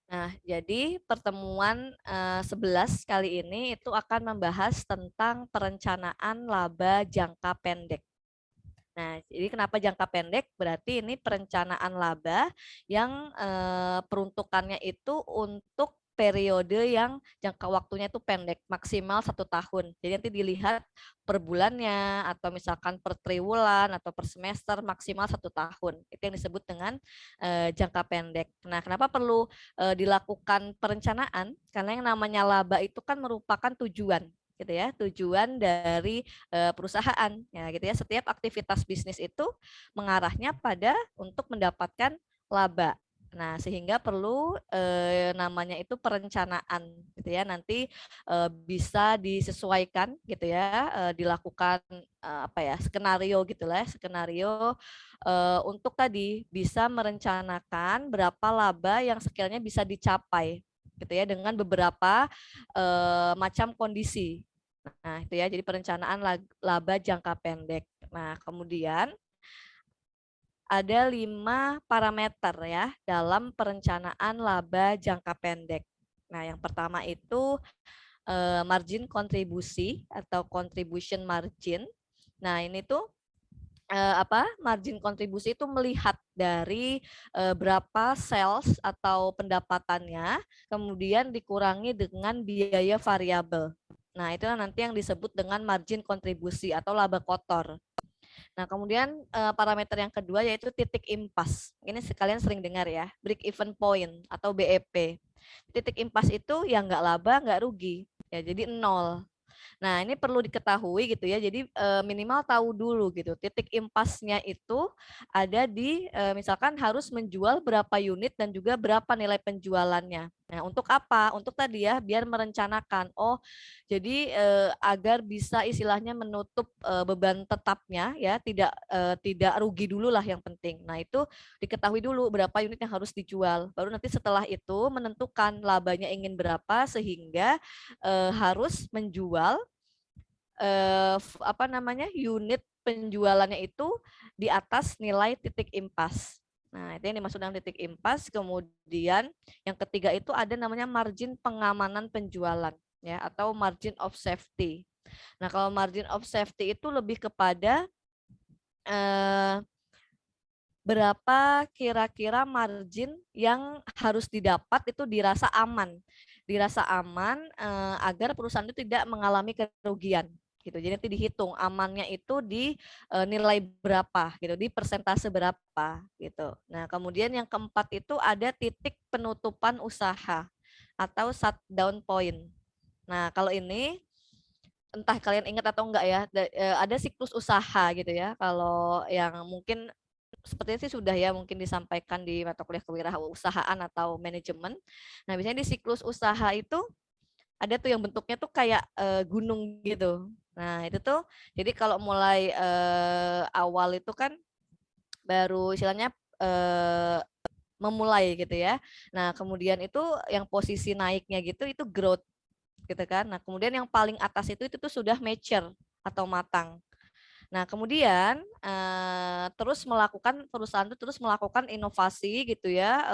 Nah, jadi pertemuan 11 kali ini itu akan membahas tentang perencanaan laba jangka pendek. Nah, jadi kenapa jangka pendek? Berarti ini perencanaan laba yang peruntukannya itu untuk periode yang jangka waktunya itu pendek, maksimal 1 tahun. Jadi nanti dilihat per bulannya atau misalkan per triwulan atau per semester maksimal 1 tahun. Itu yang disebut dengan jangka pendek. Nah, kenapa perlu dilakukan perencanaan? Karena yang namanya laba itu kan merupakan tujuan gitu ya, tujuan dari perusahaan ya gitu ya. Setiap aktivitas bisnis itu mengarahnya pada untuk mendapatkan laba. Nah, sehingga perlu namanya itu perencanaan gitu ya. Nanti bisa disesuaikan gitu ya, dilakukan apa ya, skenario gitulah, skenario untuk tadi bisa merencanakan berapa laba yang sekiranya bisa dicapai gitu ya dengan beberapa macam kondisi. Nah, itu ya, jadi perencanaan laba jangka pendek. Nah, kemudian ada 5 parameter ya dalam perencanaan laba jangka pendek. Nah, yang pertama itu margin kontribusi atau contribution margin. Nah, ini tuh margin kontribusi itu melihat dari berapa sales atau pendapatannya, kemudian dikurangi dengan biaya variabel. Nah, itu nanti yang disebut dengan margin kontribusi atau laba kotor. Nah, kemudian parameter yang kedua yaitu titik impas. Ini sekalian sering dengar ya, break even point atau BEP. Titik impas itu yang nggak laba, nggak rugi. Ya, jadi nol. Nah, ini perlu diketahui gitu ya. Jadi minimal tahu dulu gitu. Titik impasnya itu ada di misalkan harus menjual berapa unit dan juga berapa nilai penjualannya. Nah, untuk apa? Untuk tadi ya, biar merencanakan. Oh, jadi agar bisa istilahnya menutup beban tetapnya ya, tidak rugi dulu lah yang penting. Nah, itu diketahui dulu berapa unit yang harus dijual. Baru nanti setelah itu menentukan labanya ingin berapa sehingga harus menjual apa namanya unit penjualannya itu di atas nilai titik impas. Nah, itu yang dimaksud dengan titik impas. Kemudian yang ketiga itu ada namanya margin pengamanan penjualan ya atau margin of safety. Nah, kalau margin of safety itu lebih kepada eh, berapa kira-kira margin yang harus didapat itu dirasa aman agar perusahaan itu tidak mengalami kerugian gitu. Jadi nanti dihitung amannya itu di nilai berapa gitu, di persentase berapa gitu. Nah, kemudian yang keempat itu ada titik penutupan usaha atau shutdown point. Nah, kalau ini entah kalian ingat atau enggak ya, ada siklus usaha gitu ya. Kalau yang mungkin sepertinya sih sudah ya mungkin disampaikan di mata kuliah kewirausahaan atau manajemen. Nah, biasanya di siklus usaha itu ada tuh yang bentuknya tuh kayak gunung gitu. Nah, itu tuh jadi kalau mulai awal itu kan baru istilahnya eh, memulai gitu ya. Nah, kemudian itu yang posisi naiknya gitu itu growth gitu kan. Nah, kemudian yang paling atas itu tuh sudah mature atau matang. Nah, kemudian terus melakukan perusahaan itu terus melakukan inovasi gitu ya,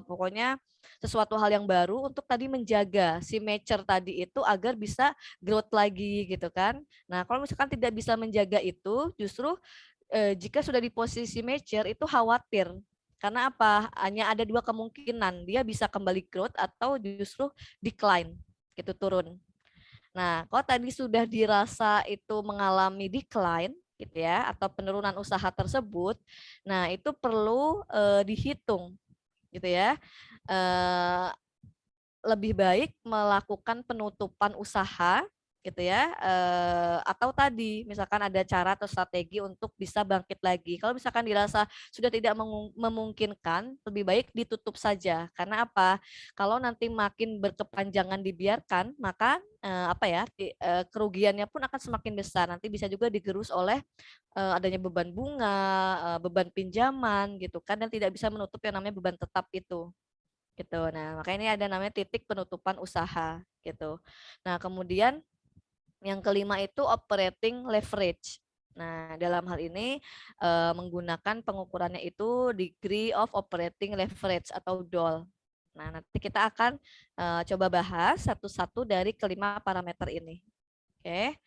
pokoknya sesuatu hal yang baru untuk tadi menjaga si mature tadi itu agar bisa growth lagi gitu kan. Nah, kalau misalkan tidak bisa menjaga itu, justru jika sudah di posisi mature itu khawatir. Karena apa? Hanya ada dua kemungkinan, dia bisa kembali growth atau justru decline, gitu turun. Nah, kalau tadi sudah dirasa itu mengalami decline gitu ya atau penurunan usaha tersebut, nah itu perlu dihitung gitu ya. Eh, Lebih baik melakukan penutupan usaha gitu ya atau tadi misalkan ada cara atau strategi untuk bisa bangkit lagi. Kalau misalkan dirasa sudah tidak memungkinkan, lebih baik ditutup saja. Karena apa? Kalau nanti makin berkepanjangan dibiarkan, maka apa ya kerugiannya pun akan semakin besar. Nanti bisa juga digerus oleh adanya beban bunga, beban pinjaman gitu kan dan tidak bisa menutup yang namanya beban tetap itu gitu. Nah, makanya ini ada namanya titik penutupan usaha gitu. Nah, kemudian yang kelima itu operating leverage. Nah, dalam hal ini menggunakan pengukurannya itu degree of operating leverage atau DOL. Nah, nanti kita akan coba bahas satu-satu dari kelima parameter ini. Oke.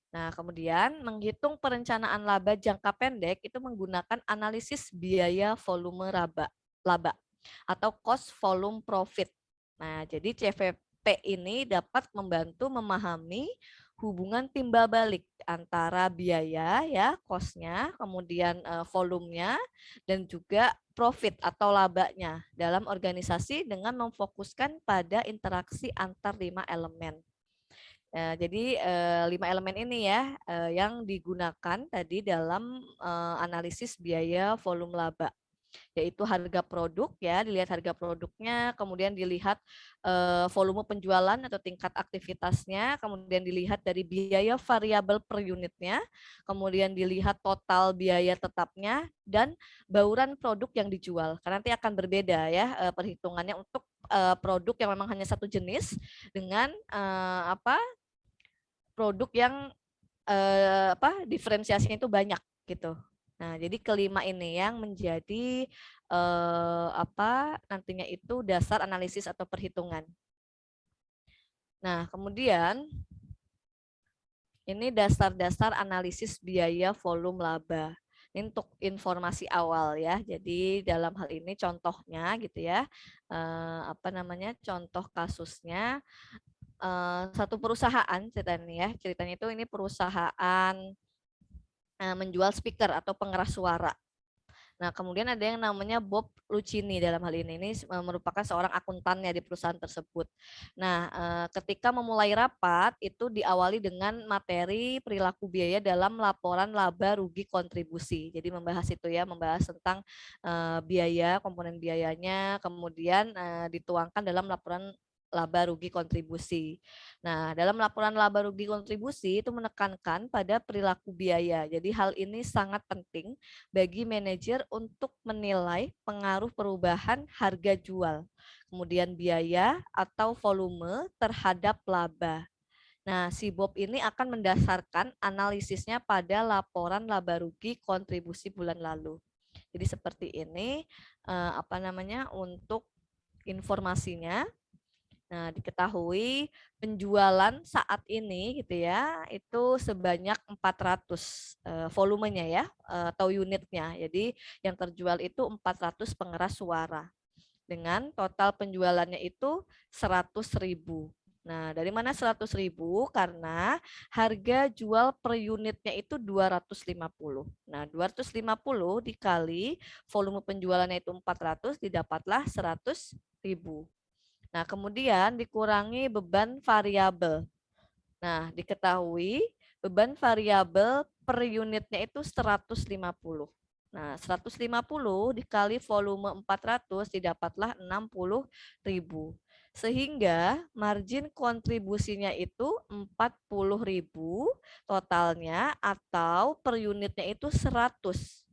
Nah, kemudian menghitung perencanaan laba jangka pendek itu menggunakan analisis biaya volume laba atau cost volume profit. Nah, jadi CVP ini dapat membantu memahami hubungan timbal balik antara biaya ya, cost-nya, kemudian volumenya dan juga profit atau labanya dalam organisasi dengan memfokuskan pada interaksi antar 5 elemen. Jadi 5 elemen ini ya yang digunakan tadi dalam analisis biaya volume laba, yaitu harga produk ya, dilihat harga produknya, kemudian dilihat volume penjualan atau tingkat aktivitasnya, kemudian dilihat dari biaya variabel per unitnya, kemudian dilihat total biaya tetapnya dan bauran produk yang dijual. Karena nanti akan berbeda ya perhitungannya untuk produk yang memang hanya satu jenis dengan produk yang diferensiasinya itu banyak gitu. Nah, jadi kelima ini yang menjadi nantinya itu dasar analisis atau perhitungan. Nah, kemudian ini dasar-dasar analisis biaya volume laba. Ini untuk informasi awal ya. Jadi dalam hal ini contohnya gitu ya. Contoh kasusnya satu perusahaan ceritanya ya. Ceritanya itu ini perusahaan menjual speaker atau pengeras suara. Nah, kemudian ada yang namanya Bob Lucchini dalam hal ini. Ini merupakan seorang akuntannya di perusahaan tersebut. Nah, ketika memulai rapat itu diawali dengan materi perilaku biaya dalam laporan laba rugi kontribusi. Jadi membahas itu ya, membahas tentang biaya, komponen biayanya, kemudian dituangkan dalam laporan laba rugi kontribusi. Nah, dalam laporan laba rugi kontribusi itu menekankan pada perilaku biaya. Jadi hal ini sangat penting bagi manajer untuk menilai pengaruh perubahan harga jual, kemudian biaya atau volume terhadap laba. Nah, si Bob ini akan mendasarkan analisisnya pada laporan laba rugi kontribusi bulan lalu. Jadi seperti ini untuk informasinya. Nah, diketahui penjualan saat ini gitu ya, itu sebanyak 400 volumenya ya, atau unitnya. Jadi yang terjual itu 400 pengeras suara dengan total penjualannya itu 100.000. Nah, dari mana 100.000? Karena harga jual per unitnya itu 250. Nah, 250 dikali volume penjualannya itu 400 didapatlah 100.000. Nah, kemudian dikurangi beban variabel. Nah, diketahui beban variabel per unitnya itu 150. Nah, 150 dikali volume 400 didapatlah 60.000. Sehingga margin kontribusinya itu 40.000 totalnya atau per unitnya itu 100.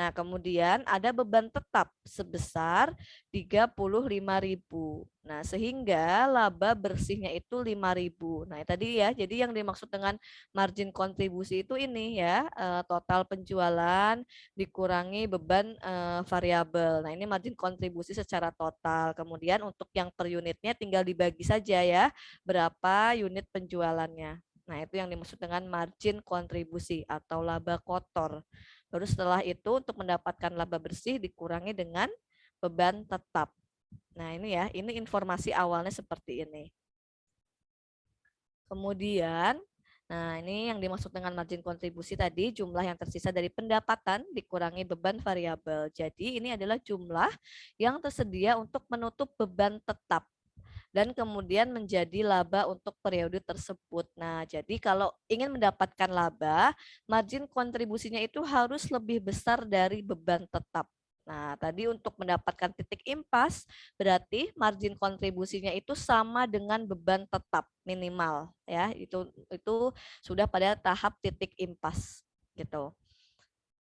Nah, kemudian ada beban tetap sebesar 35.000. Nah, sehingga laba bersihnya itu 5.000. Nah, tadi ya, jadi yang dimaksud dengan margin kontribusi itu ini ya, total penjualan dikurangi beban variabel. Nah, ini margin kontribusi secara total. Kemudian untuk yang per unitnya tinggal dibagi saja ya, berapa unit penjualannya. Nah, itu yang dimaksud dengan margin kontribusi atau laba kotor. Baru setelah itu untuk mendapatkan laba bersih dikurangi dengan beban tetap. Nah, ini ya, ini informasi awalnya seperti ini. Kemudian, nah ini yang dimaksud dengan margin kontribusi tadi, jumlah yang tersisa dari pendapatan dikurangi beban variabel. Jadi ini adalah jumlah yang tersedia untuk menutup beban tetap dan kemudian menjadi laba untuk periode tersebut. Nah, jadi kalau ingin mendapatkan laba, margin kontribusinya itu harus lebih besar dari beban tetap. Nah, tadi untuk mendapatkan titik impas, berarti margin kontribusinya itu sama dengan beban tetap minimal ya. Itu sudah pada tahap titik impas gitu.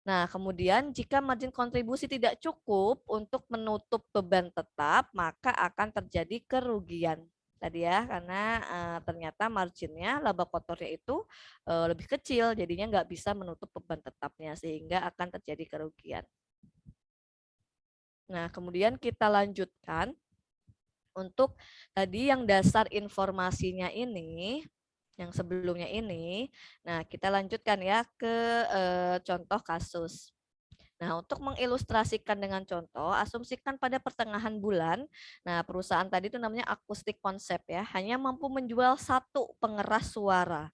Nah, kemudian jika margin kontribusi tidak cukup untuk menutup beban tetap, maka akan terjadi kerugian. Tadi ya, karena ternyata marginnya, laba kotornya itu lebih kecil, jadinya nggak bisa menutup beban tetapnya, sehingga akan terjadi kerugian. Nah, kemudian kita lanjutkan untuk tadi yang dasar informasinya ini, yang sebelumnya ini. Nah, kita lanjutkan ya ke contoh kasus. Nah, untuk mengilustrasikan dengan contoh, asumsikan pada pertengahan bulan, nah perusahaan tadi itu namanya Akustik Konsep ya, hanya mampu menjual satu pengeras suara.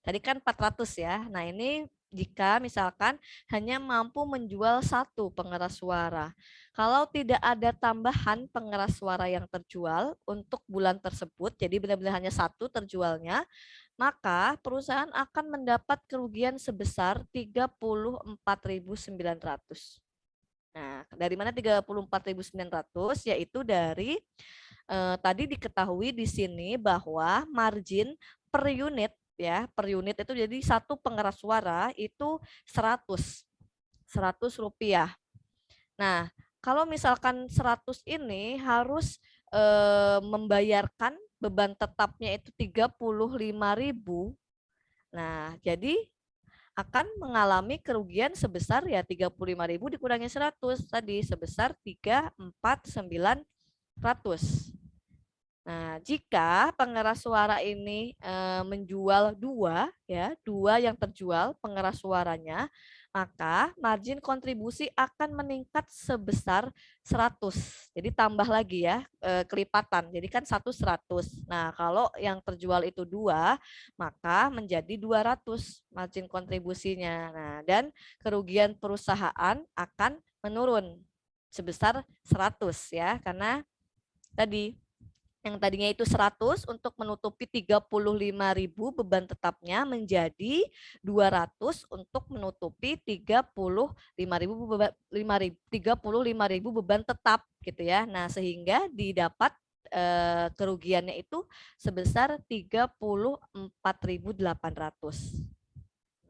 Tadi kan 400 ya. Nah, ini jika misalkan hanya mampu menjual satu pengeras suara. Kalau tidak ada tambahan pengeras suara yang terjual untuk bulan tersebut, jadi benar-benar hanya satu terjualnya, maka perusahaan akan mendapat kerugian sebesar 34.900. Nah, dari mana 34.900? Yaitu dari tadi diketahui di sini bahwa margin per unit ya, per unit itu jadi satu pengeras suara itu 100 rupiah. Nah, kalau misalkan 100 ini harus membayarkan beban tetapnya itu 35.000. Nah, jadi akan mengalami kerugian sebesar ya 35.000 dikurangi 100 tadi sebesar 34.900. Nah, jika pengeras suara ini menjual dua yang terjual pengeras suaranya, maka margin kontribusi akan meningkat sebesar 100. Jadi tambah lagi ya, kelipatan. Jadi kan 100. Nah, kalau yang terjual itu dua, maka menjadi 200 margin kontribusinya. Nah, dan kerugian perusahaan akan menurun sebesar 100 ya, karena tadi yang tadinya itu 100 untuk menutupi 35.000 beban tetapnya menjadi 200 untuk menutupi 35.000 beban tetap gitu ya. Nah, sehingga didapat kerugiannya itu sebesar 34.800.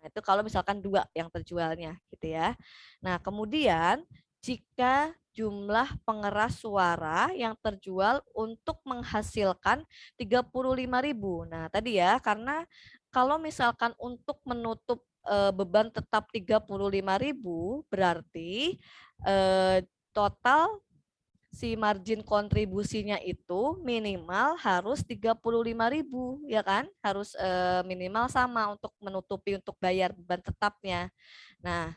Nah, itu kalau misalkan dua yang terjualnya gitu ya. Nah, kemudian jika jumlah pengeras suara yang terjual untuk menghasilkan 35.000. Nah, tadi ya karena kalau misalkan untuk menutup beban tetap 35.000 berarti total si margin kontribusinya itu minimal harus 35.000 ya kan? Harus minimal sama untuk menutupi untuk bayar beban tetapnya. Nah,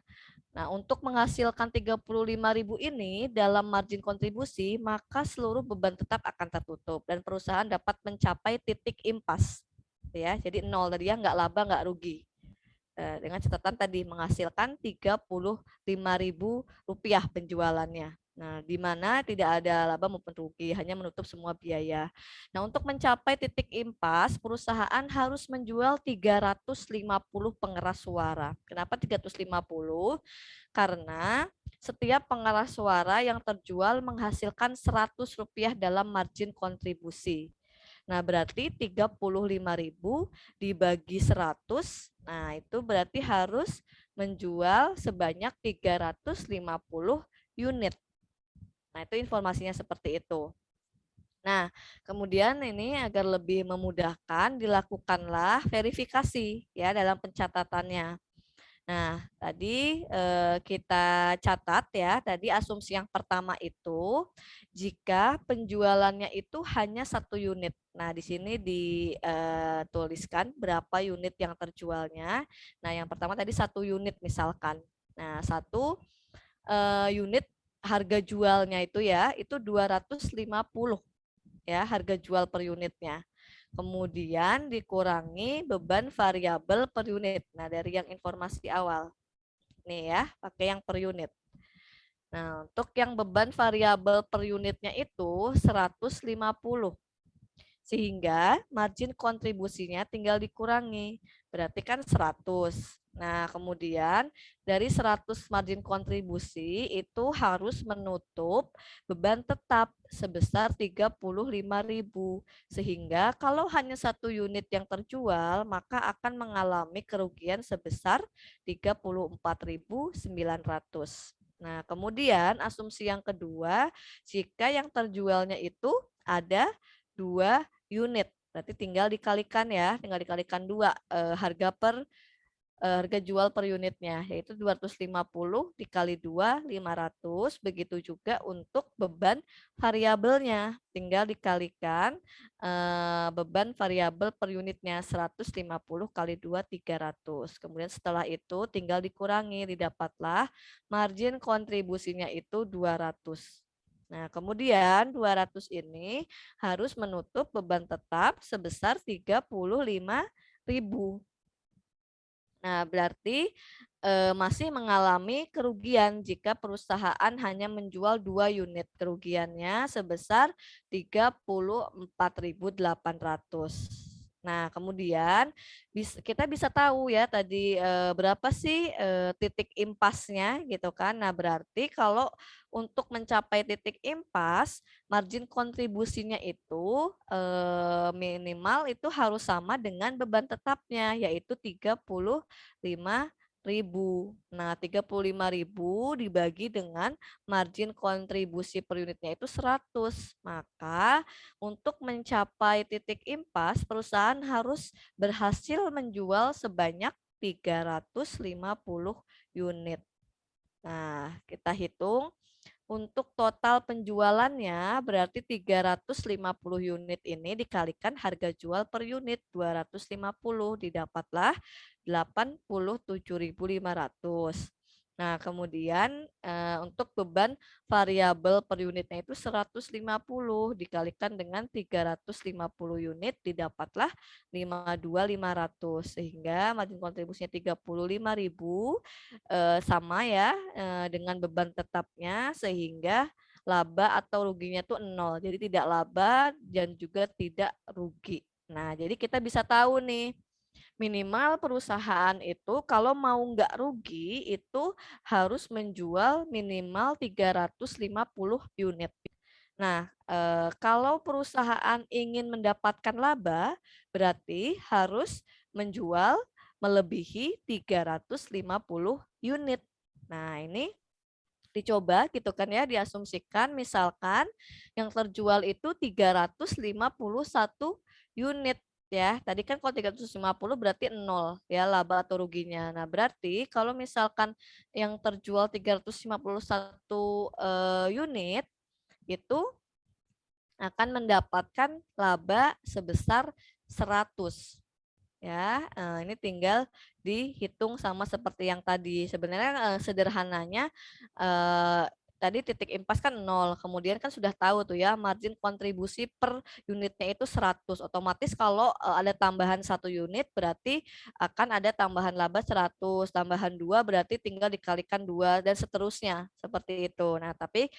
untuk menghasilkan 35.000 ini dalam margin kontribusi, maka seluruh beban tetap akan tertutup dan perusahaan dapat mencapai titik impas. Ya, jadi nol tadi ya, nggak laba, nggak rugi. Dengan catatan tadi menghasilkan 35.000 rupiah penjualannya. Nah, di mana tidak ada laba maupun rugi, hanya menutup semua biaya. Nah, untuk mencapai titik impas, perusahaan harus menjual 350 pengeras suara. Kenapa 350? Karena setiap pengeras suara yang terjual menghasilkan 100 rupiah dalam margin kontribusi. Nah, berarti 35.000 dibagi 100. Nah, itu berarti harus menjual sebanyak 350 unit. Nah, itu informasinya seperti itu. Nah, kemudian ini agar lebih memudahkan dilakukanlah verifikasi ya dalam pencatatannya. Nah, tadi kita catat ya, tadi asumsi yang pertama itu jika penjualannya itu hanya satu unit. Nah, di sini dituliskan berapa unit yang terjualnya. Nah, yang pertama tadi satu unit misalkan. Nah, satu unit harga jualnya itu ya, itu 250 ya, harga jual per unitnya. Kemudian dikurangi beban variabel per unit. Nah, dari yang informasi awal. Nih ya, pakai yang per unit. Nah, untuk yang beban variabel per unitnya itu 150. Sehingga margin kontribusinya tinggal dikurangi. Berarti kan 100. Nah, kemudian dari 100 margin kontribusi itu harus menutup beban tetap sebesar 35.000. Sehingga kalau hanya satu unit yang terjual, maka akan mengalami kerugian sebesar 34.900. Nah, kemudian asumsi yang kedua, jika yang terjualnya itu ada 2 unit. Berarti tinggal dikalikan ya, tinggal dikalikan 2 harga per harga jual per unitnya, yaitu 250 dikali 2, 500. Begitu juga untuk beban variabelnya, tinggal dikalikan beban variabel per unitnya 150 kali 2, 300. Kemudian setelah itu tinggal dikurangi, didapatlah margin kontribusinya itu 200. Nah, kemudian 200 ini harus menutup beban tetap sebesar 35.000. Nah, berarti masih mengalami kerugian jika perusahaan hanya menjual 2 unit. Kerugiannya sebesar 34.800. Nah, kemudian kita bisa tahu ya tadi berapa sih titik impasnya gitu kan. Nah, berarti kalau untuk mencapai titik impas, margin kontribusinya itu minimal itu harus sama dengan beban tetapnya, yaitu 35.000. Nah, 35.000 dibagi dengan margin kontribusi per unitnya itu 100. Maka untuk mencapai titik impas, perusahaan harus berhasil menjual sebanyak 350 unit. Nah, kita hitung untuk total penjualannya berarti 350 unit ini dikalikan harga jual per unit 250, didapatlah 87.500. Nah, kemudian untuk beban variabel per unitnya itu 150 dikalikan dengan 350 unit didapatlah 52.500, sehingga margin kontribusinya 35.000 sama ya dengan beban tetapnya, sehingga laba atau ruginya tuh 0. Jadi tidak laba dan juga tidak rugi. Nah, jadi kita bisa tahu nih minimal perusahaan itu kalau mau nggak rugi itu harus menjual minimal 350 unit. Nah, kalau perusahaan ingin mendapatkan laba, berarti harus menjual melebihi 350 unit. Nah, ini dicoba gitu kan ya, diasumsikan misalkan yang terjual itu 351 unit ya. Tadi kan kalau 350 berarti 0 ya laba atau ruginya. Nah, berarti kalau misalkan yang terjual 351 unit itu akan mendapatkan laba sebesar 100. Ya, ini tinggal dihitung sama seperti yang tadi. Sebenarnya sederhananya tadi titik impas kan 0, kemudian kan sudah tahu tuh ya margin kontribusi per unitnya itu 100. Otomatis kalau ada tambahan 1 unit berarti akan ada tambahan laba 100, tambahan 2 berarti tinggal dikalikan 2 dan seterusnya seperti itu. Nah, tapi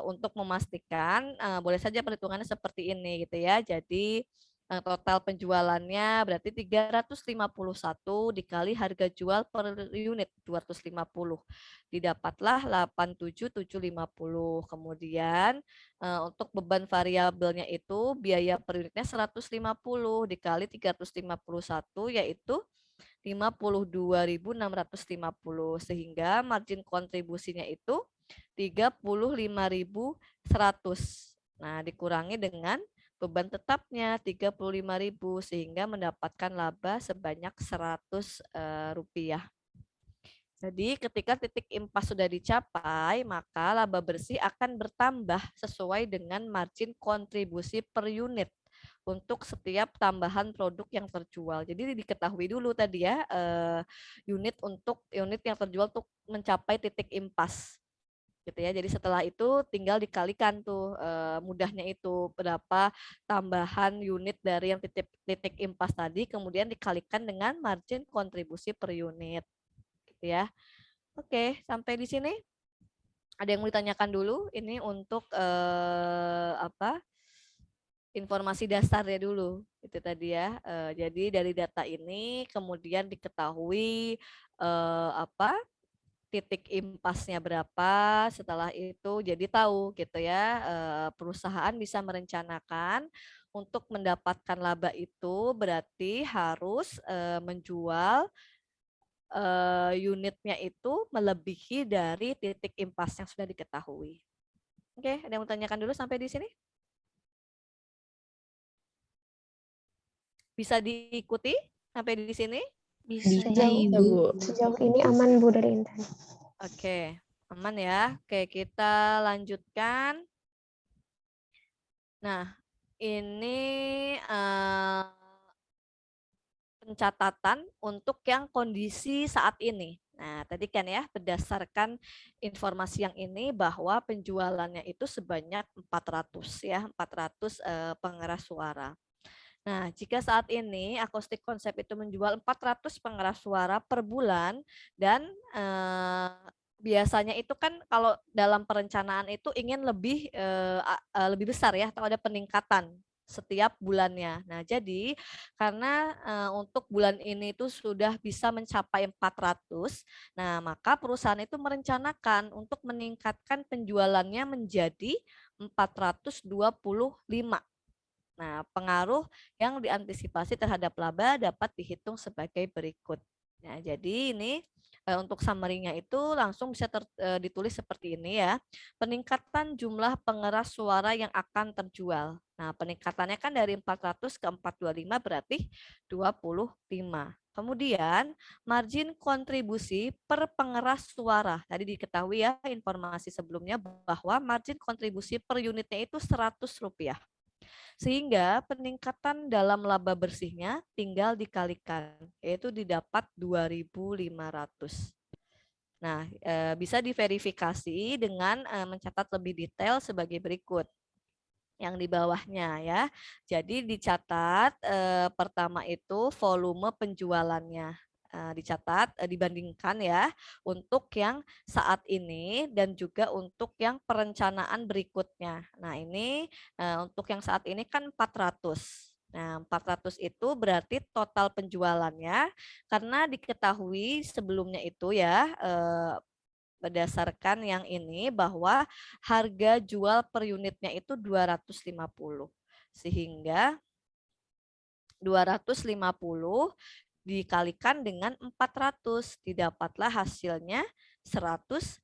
untuk memastikan boleh saja perhitungannya seperti ini gitu ya. Jadi total penjualannya berarti 351 dikali harga jual per unit 250. Didapatlah 87.750. Kemudian untuk beban variabelnya itu biaya per unitnya 150 dikali 351 yaitu 52.650, sehingga margin kontribusinya itu 35.100. Nah, dikurangi dengan beban tetapnya 35.000 sehingga mendapatkan laba sebanyak 100 rupiah. Jadi ketika titik impas sudah dicapai, maka laba bersih akan bertambah sesuai dengan margin kontribusi per unit untuk setiap tambahan produk yang terjual. Jadi diketahui dulu tadi ya unit untuk unit yang terjual untuk mencapai titik impas gitu ya. Jadi setelah itu tinggal dikalikan tuh mudahnya itu berapa tambahan unit dari yang titik impas tadi, kemudian dikalikan dengan margin kontribusi per unit gitu ya. Oke, sampai di sini ada yang mau ditanyakan dulu? Ini untuk apa? Informasi dasarnya dulu itu tadi ya. Jadi dari data ini kemudian diketahui apa? Titik impasnya berapa, setelah itu jadi tahu gitu ya perusahaan bisa merencanakan untuk mendapatkan laba itu berarti harus menjual unitnya itu melebihi dari titik impas yang sudah diketahui. Oke, ada yang mau tanyakan dulu sampai di sini? Bisa diikuti sampai di sini? Bisa, Sejauh, Ibu. sejauh ini aman Bu dari Intan. Oke, aman ya. Oke, kita lanjutkan. Nah, ini pencatatan untuk yang kondisi saat ini. Nah, tadi kan ya berdasarkan informasi yang ini bahwa penjualannya itu sebanyak 400 ya, 400 pengeras suara. Nah, jika saat ini akustik konsep itu menjual 400 pengeras suara per bulan dan biasanya itu kan kalau dalam perencanaan itu ingin lebih besar ya atau ada peningkatan setiap bulannya. Nah, jadi karena untuk bulan ini itu sudah bisa mencapai 400, nah maka perusahaan itu merencanakan untuk meningkatkan penjualannya menjadi 425. Nah, pengaruh yang diantisipasi terhadap laba dapat dihitung sebagai berikut. Nah, jadi ini untuk summary-nya itu langsung bisa ditulis seperti ini ya. Peningkatan jumlah pengeras suara yang akan terjual. Nah, peningkatannya kan dari 400 ke 425 berarti 25. Kemudian margin kontribusi per pengeras suara. Tadi diketahui ya informasi sebelumnya bahwa margin kontribusi per unitnya itu Rp100. Sehingga peningkatan dalam laba bersihnya tinggal dikalikan, yaitu didapat 2.500. Nah, bisa diverifikasi dengan mencatat lebih detail sebagai berikut yang di bawahnya ya. Jadi dicatat pertama itu volume penjualannya. Dicatat dibandingkan ya untuk yang saat ini dan juga untuk yang perencanaan berikutnya. Nah, ini untuk yang saat ini kan 400. Nah, 400 itu berarti total penjualannya karena diketahui sebelumnya itu ya berdasarkan yang ini bahwa harga jual per unitnya itu 250. Sehingga 250 dikalikan dengan 400, didapatlah hasilnya 100.000.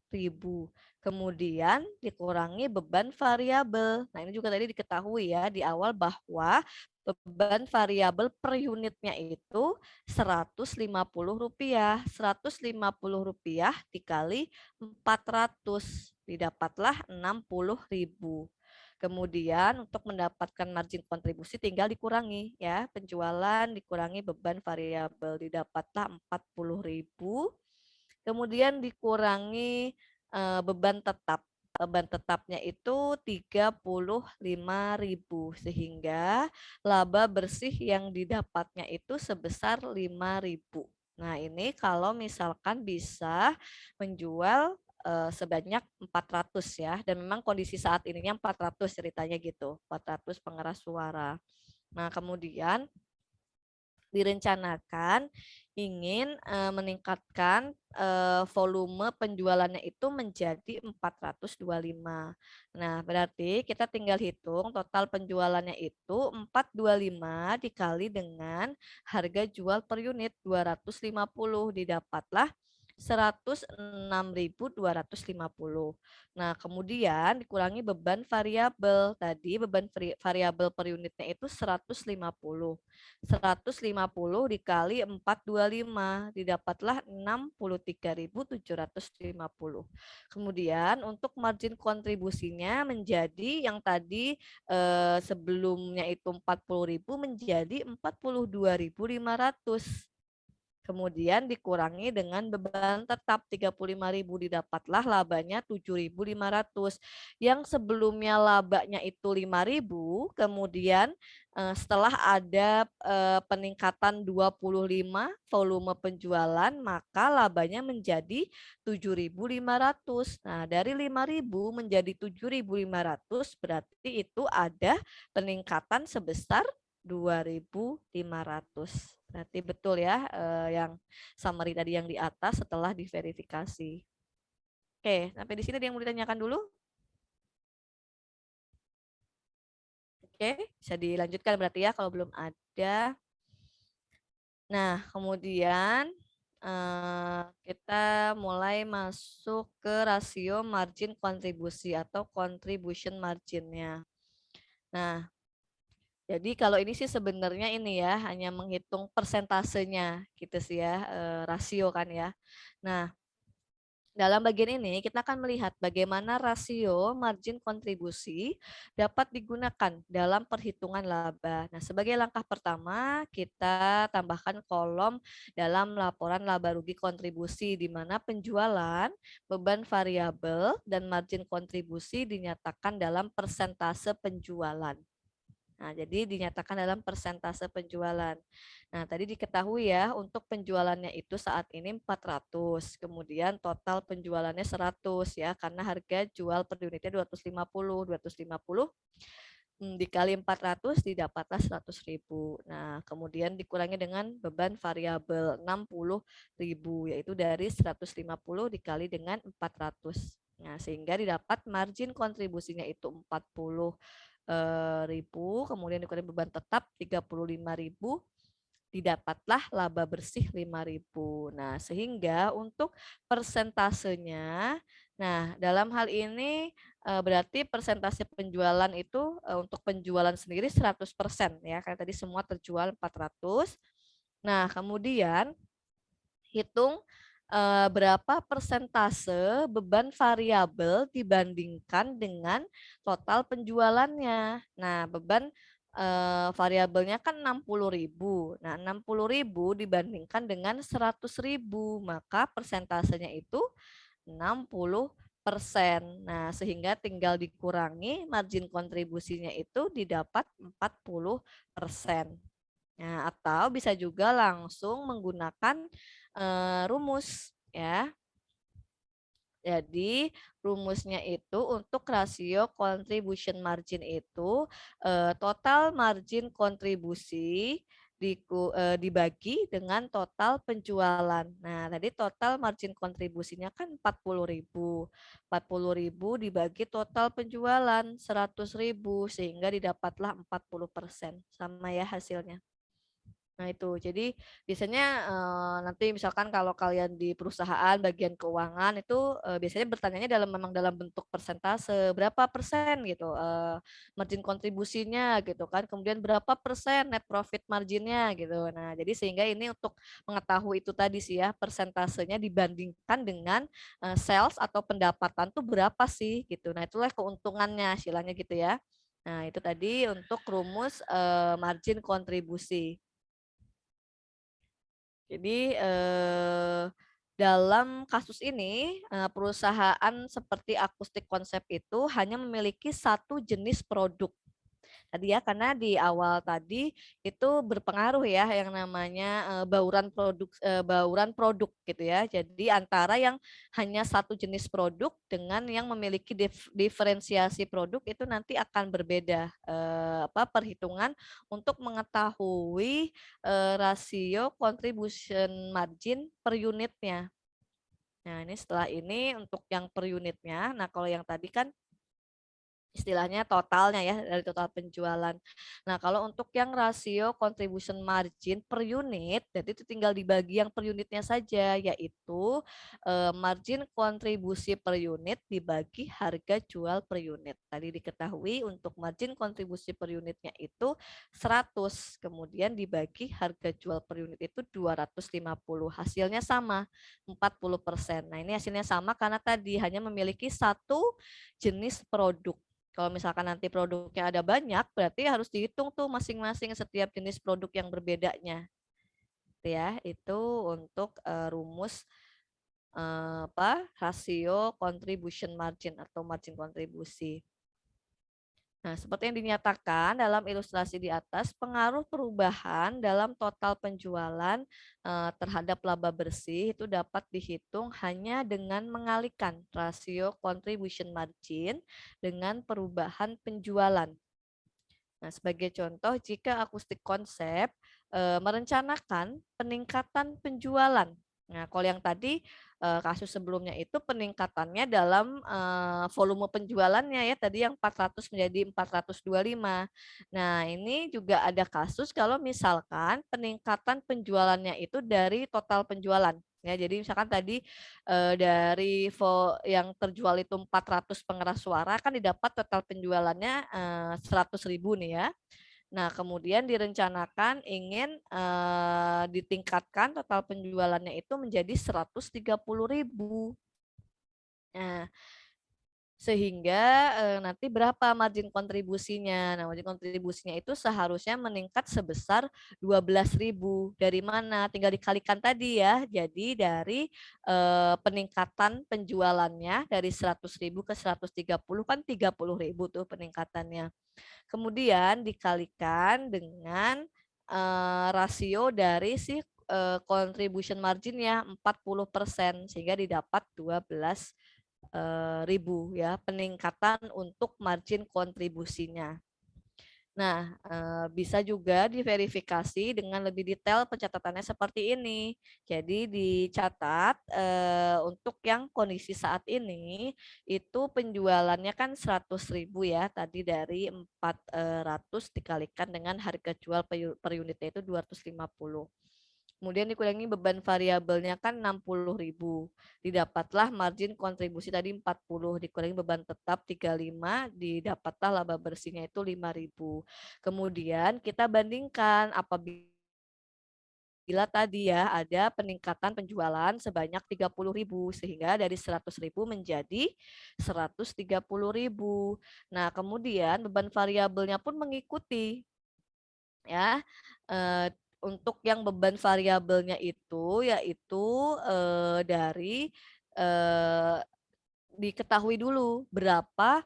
Kemudian dikurangi beban variabel. Nah, ini juga tadi diketahui ya di awal bahwa beban variabel per unitnya itu Rp150. Rp150 dikali 400, didapatlah 60.000. Kemudian untuk mendapatkan margin kontribusi tinggal dikurangi ya, penjualan dikurangi beban variabel didapatlah 40.000. Kemudian dikurangi beban tetap. Beban tetapnya itu 35.000 sehingga laba bersih yang didapatnya itu sebesar 5.000. Nah, ini kalau misalkan bisa menjual sebanyak 400 ya, dan memang kondisi saat ininya 400 ceritanya gitu, 400 pengeras suara. Nah, kemudian direncanakan ingin meningkatkan volume penjualannya itu menjadi 425. Nah, berarti kita tinggal hitung total penjualannya itu 425 dikali dengan harga jual per unit 250, didapatlah 106.250. Nah, kemudian dikurangi beban variabel. Tadi beban variabel per unitnya itu 150. 150 dikali 425 didapatlah 63.750. Kemudian untuk margin kontribusinya menjadi yang tadi sebelumnya itu 40.000 menjadi 42.500. Kemudian dikurangi dengan beban tetap 35.000 didapatlah labanya 7.500. Yang sebelumnya labanya itu 5.000, kemudian setelah ada peningkatan 25 volume penjualan, maka labanya menjadi 7.500. Nah, dari 5.000 menjadi 7.500 berarti itu ada peningkatan sebesar 2.500. Berarti betul ya yang summary tadi yang di atas setelah diverifikasi. Oke, sampai di sini ada yang mau ditanyakan dulu? Oke, bisa dilanjutkan berarti ya kalau belum ada. Nah, kemudian kita mulai masuk ke rasio margin kontribusi atau contribution marginnya. Nah, Jadi kalau ini sih sebenarnya ini ya hanya menghitung persentasenya gitu sih ya, rasio kan ya. Nah, dalam bagian ini kita akan melihat bagaimana rasio margin kontribusi dapat digunakan dalam perhitungan laba. Nah, sebagai langkah pertama kita tambahkan kolom dalam laporan laba rugi kontribusi di mana penjualan, beban variabel, dan margin kontribusi dinyatakan dalam persentase penjualan. Nah, jadi dinyatakan dalam persentase penjualan. Nah, tadi diketahui ya, untuk penjualannya itu saat ini 400, kemudian total penjualannya 100 ya, karena harga jual per unitnya 250, 250 dikali 400 didapatlah 100.000. Nah, kemudian dikurangi dengan beban variabel 60.000, yaitu dari 150 dikali dengan 400. Nah, sehingga didapat margin kontribusinya itu 40.000, kemudian dikurangi beban tetap 35.000, didapatlah laba bersih 5.000. Nah, sehingga untuk persentasenya, nah dalam hal ini berarti persentase penjualan itu untuk penjualan sendiri 100% ya, karena tadi semua terjual 400. Nah, kemudian hitung berapa persentase beban variabel dibandingkan dengan total penjualannya. Nah, beban variabelnya kan 60.000. Nah, 60.000 dibandingkan dengan 100.000, maka persentasenya itu 60%. Nah, sehingga tinggal dikurangi margin kontribusinya itu didapat 40%. Nah, atau bisa juga langsung menggunakan rumus ya. Jadi rumusnya itu untuk rasio contribution margin itu total margin kontribusi dibagi dengan total penjualan. Nah, tadi total margin kontribusinya kan 40.000. 40.000 dibagi total penjualan 100.000 sehingga didapatlah 40%. Sama ya hasilnya. Nah itu, jadi biasanya nanti misalkan kalau kalian di perusahaan bagian keuangan itu biasanya bertanyanya memang dalam bentuk persentase, berapa persen gitu margin kontribusinya gitu kan, kemudian berapa persen net profit marginnya gitu. Nah jadi sehingga ini untuk mengetahui itu tadi sih ya, persentasenya dibandingkan dengan sales atau pendapatan tuh berapa sih gitu. Nah itulah keuntungannya istilahnya gitu ya. Nah itu tadi untuk rumus margin kontribusi. Jadi dalam kasus ini perusahaan seperti Akustik Konsep itu hanya memiliki satu jenis produk. Tadi ya karena di awal tadi itu berpengaruh ya yang namanya bauran produk gitu ya. Jadi antara yang hanya satu jenis produk dengan yang memiliki diferensiasi produk itu nanti akan berbeda perhitungan untuk mengetahui rasio contribution margin per unitnya. Nah, ini setelah ini untuk yang per unitnya. Nah, kalau yang tadi kan istilahnya totalnya ya dari total penjualan. Nah, kalau untuk yang rasio contribution margin per unit, jadi itu tinggal dibagi yang per unitnya saja, yaitu margin kontribusi per unit dibagi harga jual per unit. Tadi diketahui untuk margin kontribusi per unitnya itu 100, kemudian dibagi harga jual per unit itu 250. Hasilnya sama, 40%. Nah, ini hasilnya sama karena tadi hanya memiliki satu jenis produk. Kalau misalkan nanti produknya ada banyak, berarti harus dihitung tuh masing-masing setiap jenis produk yang berbedanya. Ya, itu untuk rumus rasio contribution margin atau margin kontribusi. Nah, seperti yang dinyatakan dalam ilustrasi di atas, pengaruh perubahan dalam total penjualan terhadap laba bersih itu dapat dihitung hanya dengan mengalihkan rasio contribution margin dengan perubahan penjualan. Nah, sebagai contoh, jika Akustik Konsep merencanakan peningkatan penjualan. Nah, kalau yang tadi kasus sebelumnya itu peningkatannya dalam volume penjualannya ya, tadi yang 400 menjadi 425. Nah, ini juga ada kasus kalau misalkan peningkatan penjualannya itu dari total penjualan. Ya, jadi misalkan tadi dari yang terjual itu 400 pengeras suara kan didapat total penjualannya 100.000 nih ya. Nah, kemudian direncanakan ingin ditingkatkan total penjualannya itu menjadi 130.000. Nah, sehingga nanti berapa margin kontribusinya? Nah, margin kontribusinya itu seharusnya meningkat sebesar 12.000. Dari mana? Tinggal dikalikan tadi ya. Jadi dari peningkatan penjualannya dari 100.000 ke 130 kan 30.000 tuh peningkatannya. Kemudian dikalikan dengan rasio dari si contribution marginnya 40% sehingga didapat 12.000 ya peningkatan untuk margin kontribusinya. Nah, bisa juga diverifikasi dengan lebih detail pencatatannya seperti ini. Jadi dicatat untuk yang kondisi saat ini itu penjualannya kan 100.000 ya, tadi dari 400 dikalikan dengan harga jual per unitnya itu 250. Kemudian dikurangi beban variabelnya kan 60.000. Didapatlah margin kontribusi tadi 40, dikurangi beban tetap 35, didapatlah laba bersihnya itu 5.000. Kemudian kita bandingkan apabila tadi ya ada peningkatan penjualan sebanyak 30.000 sehingga dari 100.000 menjadi 130.000. Nah, kemudian beban variabelnya pun mengikuti ya. Untuk yang beban variabelnya itu yaitu dari eh, diketahui dulu berapa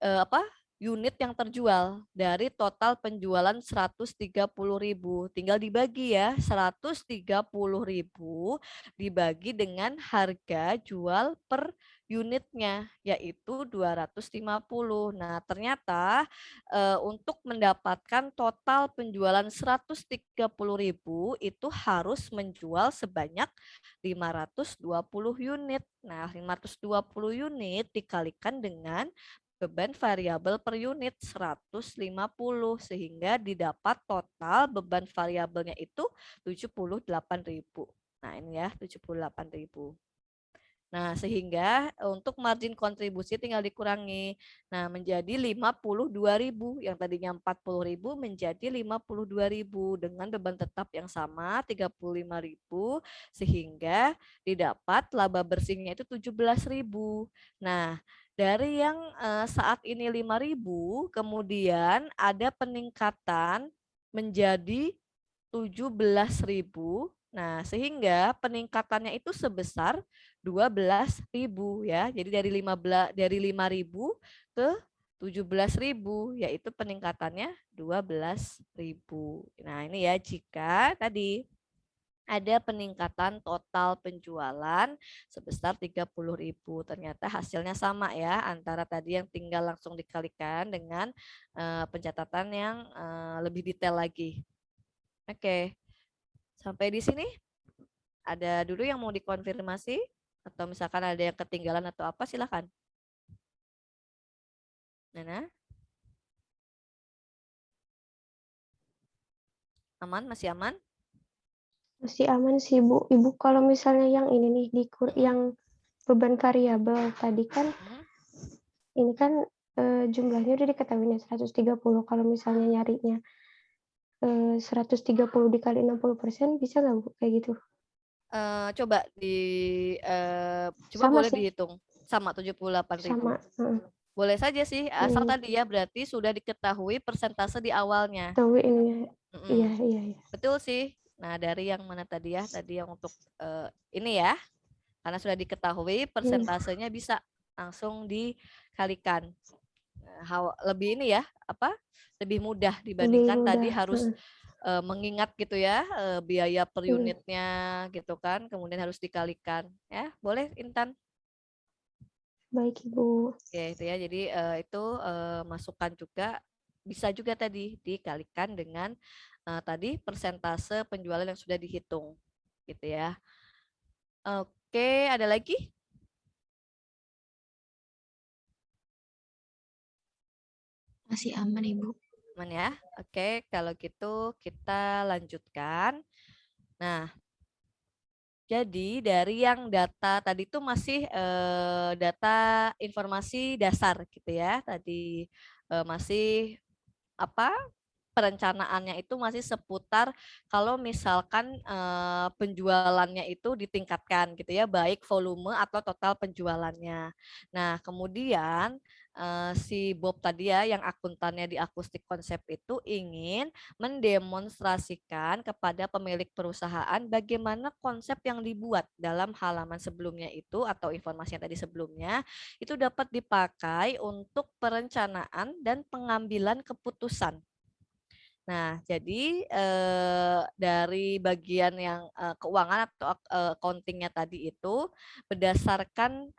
apa unit yang terjual dari total penjualan 130.000. Tinggal dibagi ya, 130.000 dibagi dengan harga jual per unitnya yaitu 250. Nah, ternyata untuk mendapatkan total penjualan 130.000 itu harus menjual sebanyak 520 unit. Nah, 520 unit dikalikan dengan beban variabel per unit 150 sehingga didapat total beban variabelnya itu 78.000. Nah, ini ya 78.000. Nah, sehingga untuk margin kontribusi tinggal dikurangi. Nah, menjadi 52.000. Yang tadinya 40.000 menjadi 52.000 dengan beban tetap yang sama 35.000 sehingga didapat laba bersihnya itu 17.000. Nah, dari yang saat ini 5.000 kemudian ada peningkatan menjadi 17.000. Nah, sehingga peningkatannya itu sebesar 12.000 ya. Jadi dari 5.000 ke 17.000 yaitu peningkatannya 12.000. Nah, ini ya jika tadi ada peningkatan total penjualan sebesar 30.000. Ternyata hasilnya sama ya antara tadi yang tinggal langsung dikalikan dengan pencatatan yang lebih detail lagi. Oke, sampai di sini ada dulu yang mau dikonfirmasi atau misalkan ada yang ketinggalan atau apa silakan. Nana, aman? Masih aman? Masih aman sih, Bu. Ibu, kalau misalnya yang ini nih, yang beban variabel tadi kan, ini kan jumlahnya udah diketahui nih 130. Kalau misalnya nyarinya 130 dikali 60% bisa nggak, Bu? Kayak gitu. Coba coba Sama boleh sih, dihitung sama 78.000. sama. Boleh saja sih, asal Ini tadi ya berarti sudah diketahui persentase di awalnya. tahu ini. Iya, Mm-mm. iya, iya. Betul sih. Nah, dari yang mana tadi ya? Tadi yang untuk ini ya. Karena sudah diketahui persentasenya bisa langsung dikalikan. Lebih ini ya, apa? Lebih mudah Lebih dibandingkan tadi mudah. harus mengingat gitu ya biaya per Iya. unitnya gitu kan, kemudian harus dikalikan ya. Boleh Intan? Baik, Ibu. Oke, itu ya. Jadi itu masukan juga bisa juga tadi dikalikan dengan tadi persentase penjualan yang sudah dihitung gitu ya. Oke, ada lagi? Masih aman, Ibu. Aman ya. Oke, kalau gitu kita lanjutkan. Nah, jadi dari yang data tadi itu masih data informasi dasar gitu ya. Tadi masih apa? perencanaannya itu masih seputar kalau misalkan penjualannya itu ditingkatkan gitu ya, baik volume atau total penjualannya. Nah, kemudian si Bob tadi ya yang akuntannya di akustik konsep itu ingin mendemonstrasikan kepada pemilik perusahaan bagaimana konsep yang dibuat dalam halaman sebelumnya itu atau informasi yang tadi sebelumnya itu dapat dipakai untuk perencanaan dan pengambilan keputusan. Nah, jadi dari bagian yang keuangan atau accounting-nya tadi itu berdasarkan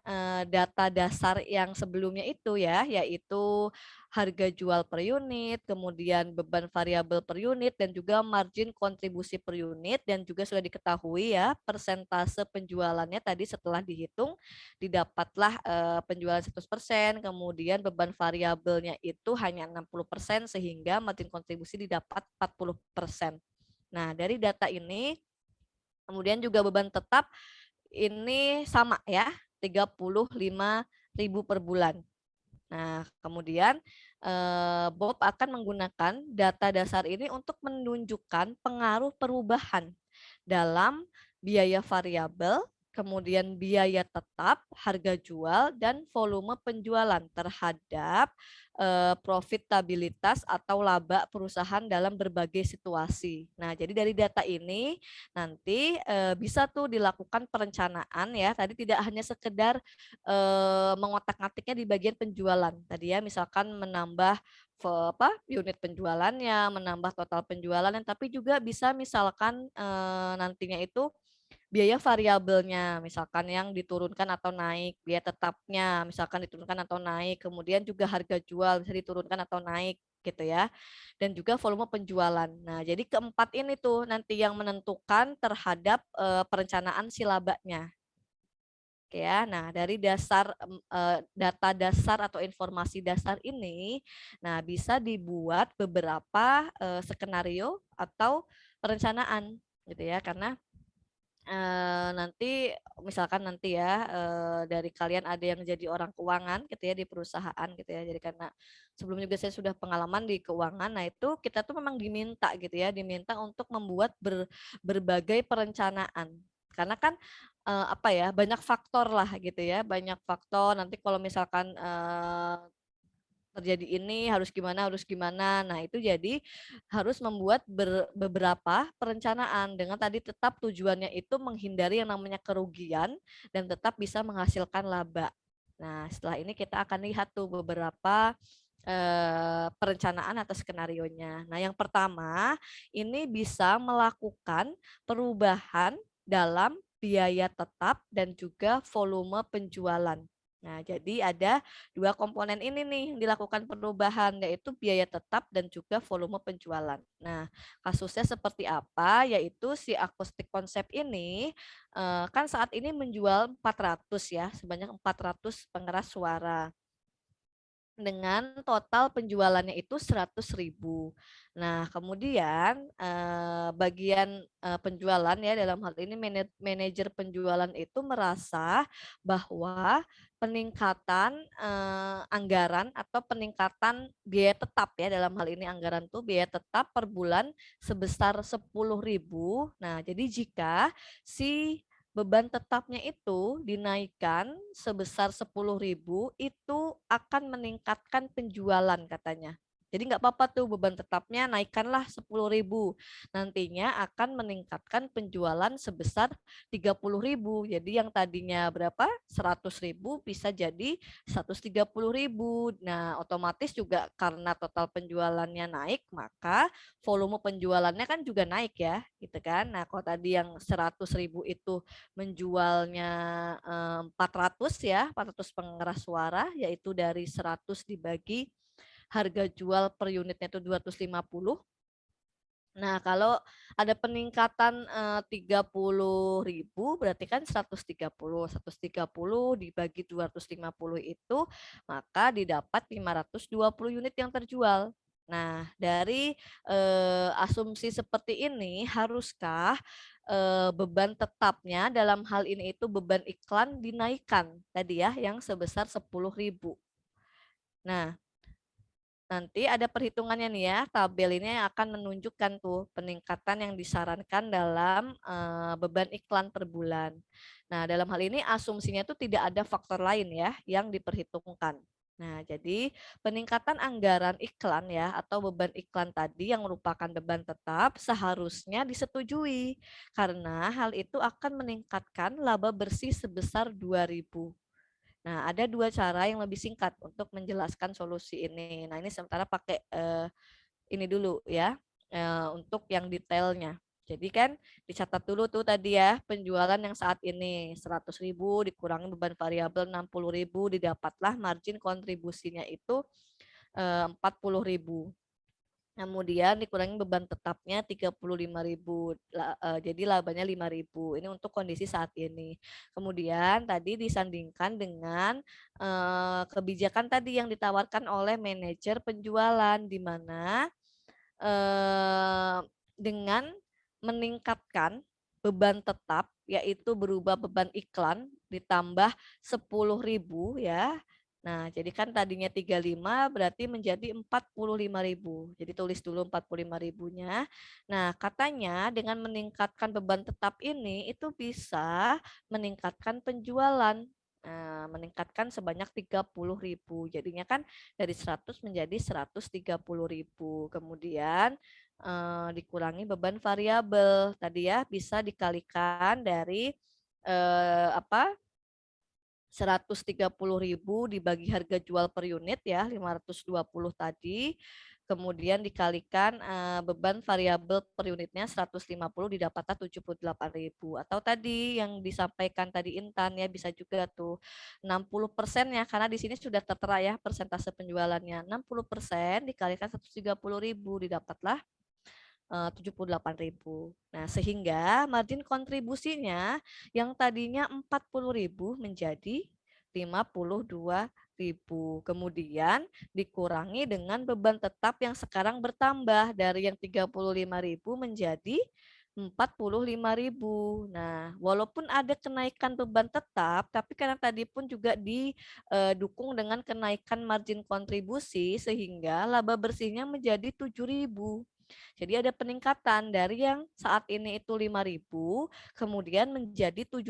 data dasar yang sebelumnya itu ya, yaitu harga jual per unit, kemudian beban variabel per unit dan juga margin kontribusi per unit dan juga sudah diketahui ya persentase penjualannya tadi setelah dihitung didapatlah penjualan 100%, kemudian beban variabelnya itu hanya 60% sehingga margin kontribusi didapat 40%. Nah, dari data ini kemudian juga beban tetap ini sama ya, 35.000 per bulan. Nah, kemudian Bob akan menggunakan data dasar ini untuk menunjukkan pengaruh perubahan dalam biaya variabel, kemudian biaya tetap, harga jual, dan volume penjualan terhadap profitabilitas atau laba perusahaan dalam berbagai situasi. Nah, jadi dari data ini nanti bisa tuh dilakukan perencanaan ya. Tadi tidak hanya sekedar mengotak-ngatiknya di bagian penjualan. Tadi ya, misalkan menambah unit penjualannya, menambah total penjualannya, tapi juga bisa misalkan nantinya itu biaya variabelnya, misalkan yang diturunkan atau naik, biaya tetapnya, misalkan diturunkan atau naik, kemudian juga harga jual bisa diturunkan atau naik gitu ya, dan juga volume penjualan. Nah, jadi keempat ini tuh nanti yang menentukan terhadap perencanaan si labanya. Oke ya, nah dari dasar data dasar atau informasi dasar ini, nah bisa dibuat beberapa skenario atau perencanaan gitu ya, karena nanti misalkan nanti ya dari kalian ada yang jadi orang keuangan gitu ya di perusahaan gitu ya, jadi karena sebelumnya juga saya sudah pengalaman di keuangan, nah itu kita tuh memang diminta gitu ya, diminta untuk membuat berbagai perencanaan karena kan apa ya banyak faktor lah gitu ya, banyak faktor nanti kalau misalkan terjadi ini harus gimana. Nah, itu jadi harus membuat beberapa perencanaan dengan tadi tetap tujuannya itu menghindari yang namanya kerugian dan tetap bisa menghasilkan laba. Nah, setelah ini kita akan lihat tuh beberapa perencanaan atas skenarionya. Nah, yang pertama ini bisa melakukan perubahan dalam biaya tetap dan juga volume penjualan. Nah, jadi ada dua komponen ini nih yang dilakukan perubahan, yaitu biaya tetap dan juga volume penjualan. Nah, kasusnya seperti apa? Yaitu si akustik konsep ini kan saat ini menjual 400 ya, sebanyak 400 pengeras suara dengan total penjualannya itu 100.000. Nah, kemudian bagian penjualan ya dalam hal ini manajer penjualan itu merasa bahwa peningkatan anggaran atau peningkatan biaya tetap ya dalam hal ini anggaran tuh biaya tetap per bulan sebesar 10.000. Nah, jadi jika si beban tetapnya itu dinaikkan sebesar 10.000 itu akan meningkatkan penjualan katanya. Jadi nggak apa-apa tuh beban tetapnya naikkanlah 10.000. Nantinya akan meningkatkan penjualan sebesar 30.000. Jadi yang tadinya berapa? 100.000 bisa jadi 130.000. Nah, otomatis juga karena total penjualannya naik, maka volume penjualannya kan juga naik ya, gitu kan. Nah, kalau tadi yang 100.000 itu menjualnya 400 ya, 400 pengeras suara, yaitu dari 100 dibagi harga jual per unitnya itu 250. Nah, kalau ada peningkatan 30.000 berarti kan 130. 130 dibagi 250 itu maka didapat 520 unit yang terjual. Nah, dari asumsi seperti ini haruskah beban tetapnya dalam hal ini itu beban iklan dinaikkan tadi ya yang sebesar 10.000. Nah, nanti ada perhitungannya nih ya, tabel ini yang akan menunjukkan tuh peningkatan yang disarankan dalam beban iklan per bulan. Nah, dalam hal ini asumsinya itu tidak ada faktor lain ya yang diperhitungkan. Nah, jadi peningkatan anggaran iklan ya atau beban iklan tadi yang merupakan beban tetap seharusnya disetujui karena hal itu akan meningkatkan laba bersih sebesar 2.000. Nah, ada dua cara yang lebih singkat untuk menjelaskan solusi ini. Nah, ini sementara pakai ini dulu ya, untuk yang detailnya. Jadi kan dicatat dulu tuh tadi ya, penjualan yang saat ini 100.000 dikurangi beban variabel 60.000, didapatlah margin kontribusinya itu 40.000. Kemudian dikurangi beban tetapnya 35.000. Jadi labanya 5.000. Ini untuk kondisi saat ini. Kemudian tadi disandingkan dengan kebijakan tadi yang ditawarkan oleh manajer penjualan di mana dengan meningkatkan beban tetap yaitu berubah beban iklan ditambah 10.000 ya. Nah, jadi kan tadinya 35 berarti menjadi 45.000. Jadi tulis dulu 45.000-nya. Nah, katanya dengan meningkatkan beban tetap ini itu bisa meningkatkan penjualan. Nah, meningkatkan sebanyak 30.000. Jadinya kan dari 100 menjadi 130.000. Kemudian dikurangi beban variabel. Tadi ya bisa dikalikan dari apa? 130.000 dibagi harga jual per unit ya 520 tadi, kemudian dikalikan beban variabel per unitnya 150 didapatnya 78.000 atau tadi yang disampaikan tadi Intan ya bisa juga tuh 60% ya karena di sini sudah tertera ya persentase penjualannya 60% dikalikan 130.000 didapatlah 78.000. Nah, sehingga margin kontribusinya yang tadinya 40.000 menjadi 52.000. Kemudian dikurangi dengan beban tetap yang sekarang bertambah dari yang 35.000 menjadi 45.000. Nah, walaupun ada kenaikan beban tetap, tapi karena tadi pun juga didukung dengan kenaikan margin kontribusi sehingga laba bersihnya menjadi 7.000. Jadi ada peningkatan dari yang saat ini itu 5.000 kemudian menjadi 7.000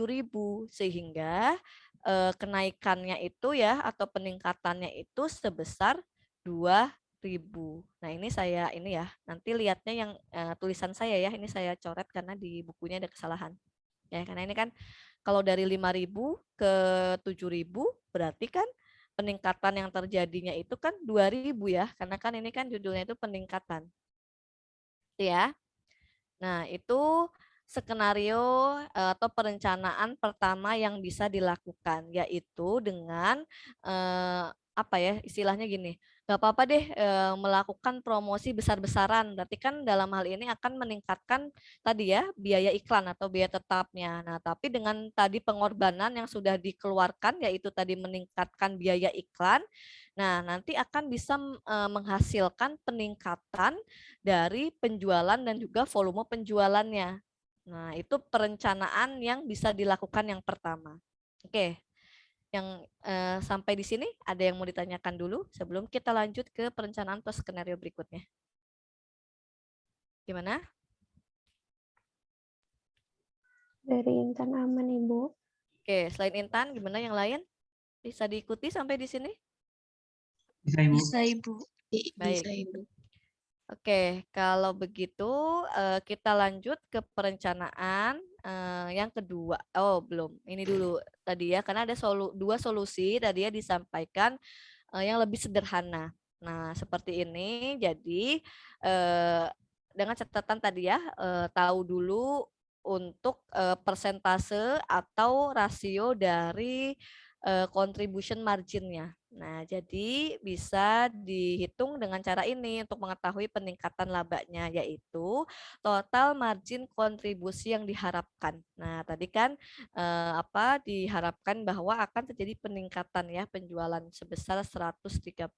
sehingga kenaikannya itu ya atau peningkatannya itu sebesar 2.000. Nah, ini saya ini ya, nanti lihatnya yang tulisan saya ya, ini saya coret karena di bukunya ada kesalahan. Ya, karena ini kan kalau dari 5.000 ke 7.000 berarti kan peningkatan yang terjadinya itu kan 2.000 ya, karena kan ini kan judulnya itu peningkatan ya. Nah, itu skenario atau perencanaan pertama yang bisa dilakukan, yaitu dengan apa ya istilahnya gini, nggak apa-apa deh melakukan promosi besar-besaran. Berarti kan dalam hal ini akan meningkatkan tadi ya biaya iklan atau biaya tetapnya. Nah, tapi dengan tadi pengorbanan yang sudah dikeluarkan, yaitu tadi meningkatkan biaya iklan, nah nanti akan bisa menghasilkan peningkatan dari penjualan dan juga volume penjualannya. Nah, itu perencanaan yang bisa dilakukan yang pertama. Oke, yang sampai di sini ada yang mau ditanyakan dulu sebelum kita lanjut ke perencanaan atau skenario berikutnya. Gimana? Dari Intan aman, Ibu. Oke, selain Intan, gimana yang lain? Bisa diikuti sampai di sini? Bisa, Ibu. Bisa, Ibu. Baik. Bisa, Ibu. Oke, kalau begitu kita lanjut ke perencanaan yang kedua. Oh, belum. Ini dulu tadi ya, karena ada dua solusi tadi ya disampaikan yang lebih sederhana. Nah, seperti ini. Jadi dengan catatan tadi ya, tahu dulu untuk persentase atau rasio dari contribution marginnya. Nah, jadi bisa dihitung dengan cara ini untuk mengetahui peningkatan labanya, yaitu total margin kontribusi yang diharapkan. Nah, tadi kan diharapkan bahwa akan terjadi peningkatan ya penjualan sebesar 130.000.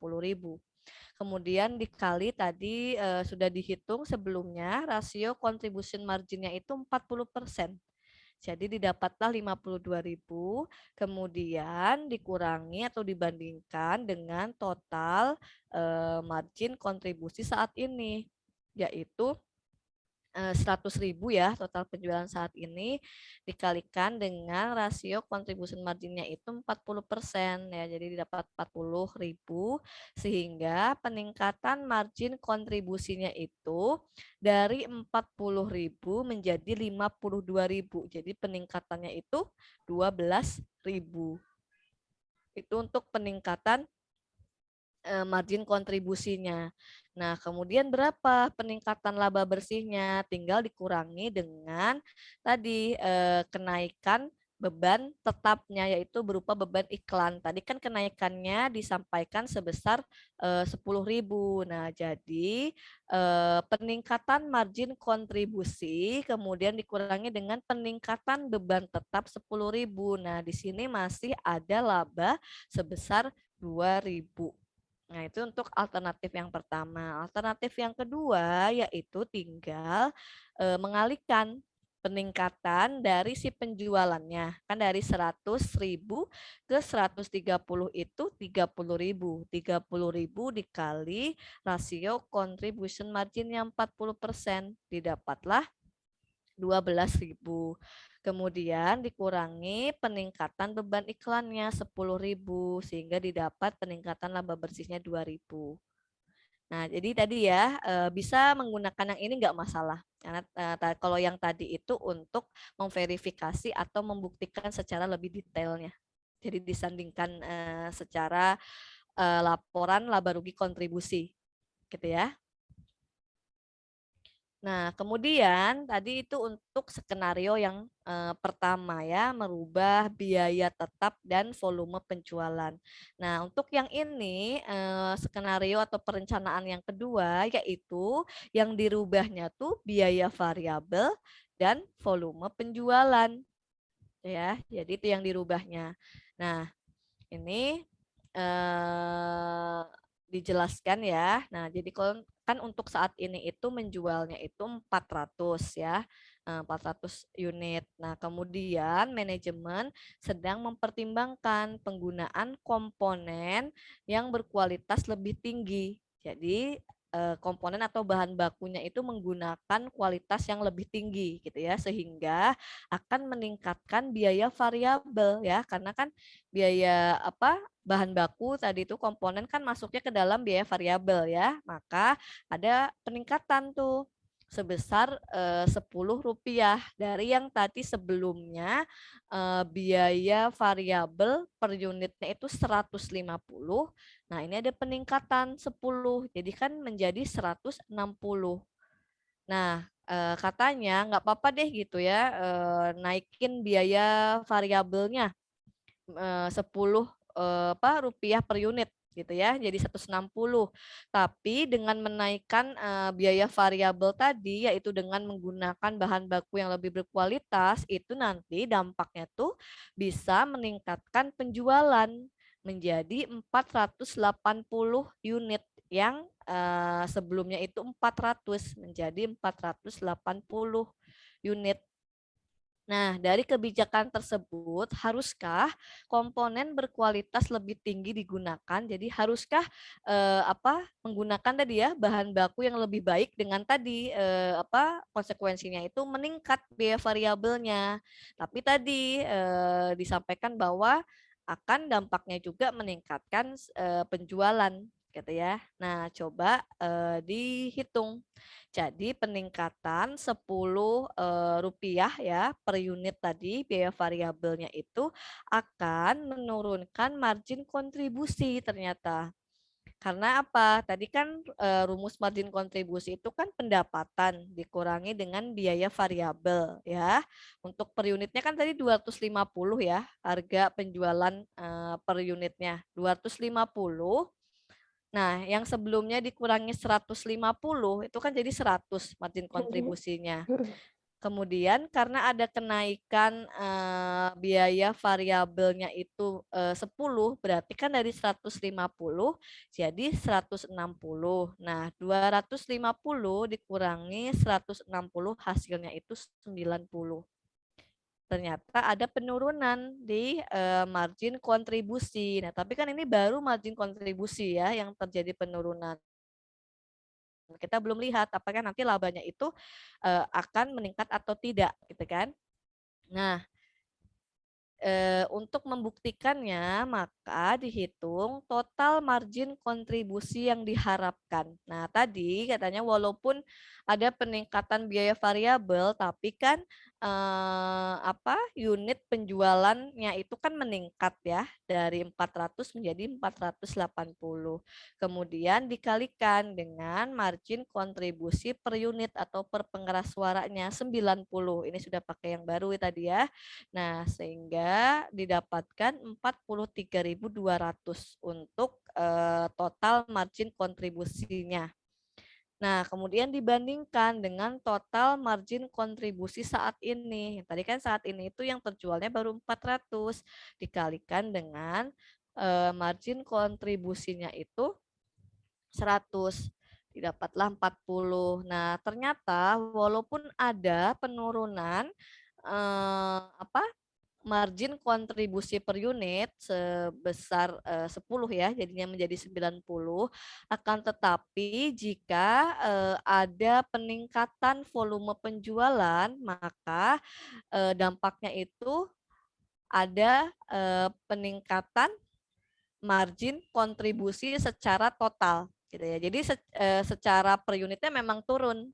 Kemudian dikali tadi sudah dihitung sebelumnya rasio contribution marginnya itu 40%. Jadi didapatlah 52.000, kemudian dikurangi atau dibandingkan dengan total margin kontribusi saat ini, yaitu 100.000 ya total penjualan saat ini dikalikan dengan rasio contribution marginnya itu 40% ya, jadi didapat 40.000 sehingga peningkatan margin kontribusinya itu dari 40.000 menjadi 52.000, jadi peningkatannya itu 12.000. Itu untuk peningkatan margin kontribusinya. Nah, kemudian berapa peningkatan laba bersihnya? Tinggal dikurangi dengan tadi kenaikan beban tetapnya, yaitu berupa beban iklan. Tadi kan kenaikannya disampaikan sebesar 10.000. Nah, jadi peningkatan margin kontribusi kemudian dikurangi dengan peningkatan beban tetap 10.000. Nah, di sini masih ada laba sebesar 2.000. Nah, itu untuk alternatif yang pertama. Alternatif yang kedua yaitu tinggal mengalihkan peningkatan dari si penjualannya. Kan dari 100.000 ke 130 itu 30.000. 30.000 dikali rasio contribution margin yang 40%. Didapatlah 12.000. Kemudian dikurangi peningkatan beban iklannya 10.000 sehingga didapat peningkatan laba bersihnya 2.000. Nah, jadi tadi ya bisa menggunakan yang ini nggak masalah. Karena kalau yang tadi itu untuk memverifikasi atau membuktikan secara lebih detailnya. Jadi disandingkan secara laporan laba rugi kontribusi, gitu ya. Nah, kemudian tadi itu untuk skenario yang pertama ya, merubah biaya tetap dan volume penjualan. Nah, untuk yang ini skenario atau perencanaan yang kedua yaitu yang dirubahnya tuh biaya variabel dan volume penjualan. Ya, jadi itu yang dirubahnya. Nah, ini dijelaskan ya. Nah, jadi kan untuk saat ini itu menjualnya itu 400 ya. 400 unit. Nah, kemudian manajemen sedang mempertimbangkan penggunaan komponen yang berkualitas lebih tinggi. Jadi komponen atau bahan bakunya itu menggunakan kualitas yang lebih tinggi gitu ya, sehingga akan meningkatkan biaya variabel ya, karena kan biaya bahan baku tadi itu komponen kan masuknya ke dalam biaya variabel ya, maka ada peningkatan tuh sebesar Rp10 dari yang tadi sebelumnya biaya variabel per unitnya itu 150. Nah, ini ada peningkatan 10, jadi kan menjadi 160. Nah, katanya nggak apa-apa deh gitu ya, naikin biaya variabelnya 10 rupiah per unit gitu ya, jadi 160. Tapi dengan menaikkan biaya variabel tadi, yaitu dengan menggunakan bahan baku yang lebih berkualitas, itu nanti dampaknya tuh bisa meningkatkan penjualan menjadi 480 unit yang sebelumnya itu 400 menjadi 480 unit. Nah, dari kebijakan tersebut, haruskah komponen berkualitas lebih tinggi digunakan? Jadi haruskah menggunakan tadi ya bahan baku yang lebih baik dengan tadi konsekuensinya itu meningkat biaya variabelnya. Tapi tadi disampaikan bahwa akan dampaknya juga meningkatkan penjualan gitu ya. Nah, coba dihitung. Jadi peningkatan Rp10 ya per unit tadi biaya variabelnya itu akan menurunkan margin kontribusi ternyata. Karena apa? Tadi kan rumus margin kontribusi itu kan pendapatan dikurangi dengan biaya variabel ya. Untuk per unitnya kan tadi 250 ya, harga penjualan per unitnya 250. Nah, yang sebelumnya dikurangi 150 itu kan jadi 100 margin kontribusinya. Kemudian karena ada kenaikan biaya variabelnya itu 10, berarti kan dari 150 jadi 160. Nah, 250 dikurangi 160 hasilnya itu 90. ternyata ada penurunan di margin kontribusi. Nah, tapi kan ini baru margin kontribusi ya yang terjadi penurunan. Kita belum lihat apakah nanti labanya itu akan meningkat atau tidak, gitu kan? Nah, untuk membuktikannya, maka dihitung total margin kontribusi yang diharapkan. Nah, tadi katanya walaupun ada peningkatan biaya variabel, tapi kan unit penjualannya itu kan meningkat ya dari 400 menjadi 480. Kemudian dikalikan dengan margin kontribusi per unit atau per pengeras suaranya 90. Ini sudah pakai yang baru tadi ya. Nah, sehingga didapatkan 43.200 untuk total margin kontribusinya. Nah, kemudian dibandingkan dengan total margin kontribusi saat ini. Tadi kan saat ini itu yang terjualnya baru 400 dikalikan dengan margin kontribusinya itu 100. Didapatlah 40. Nah, ternyata walaupun ada penurunan margin kontribusi per unit sebesar 10 ya, jadinya menjadi 90, akan tetapi jika ada peningkatan volume penjualan, maka dampaknya itu ada peningkatan margin kontribusi secara total gitu ya. Jadi secara per unitnya memang turun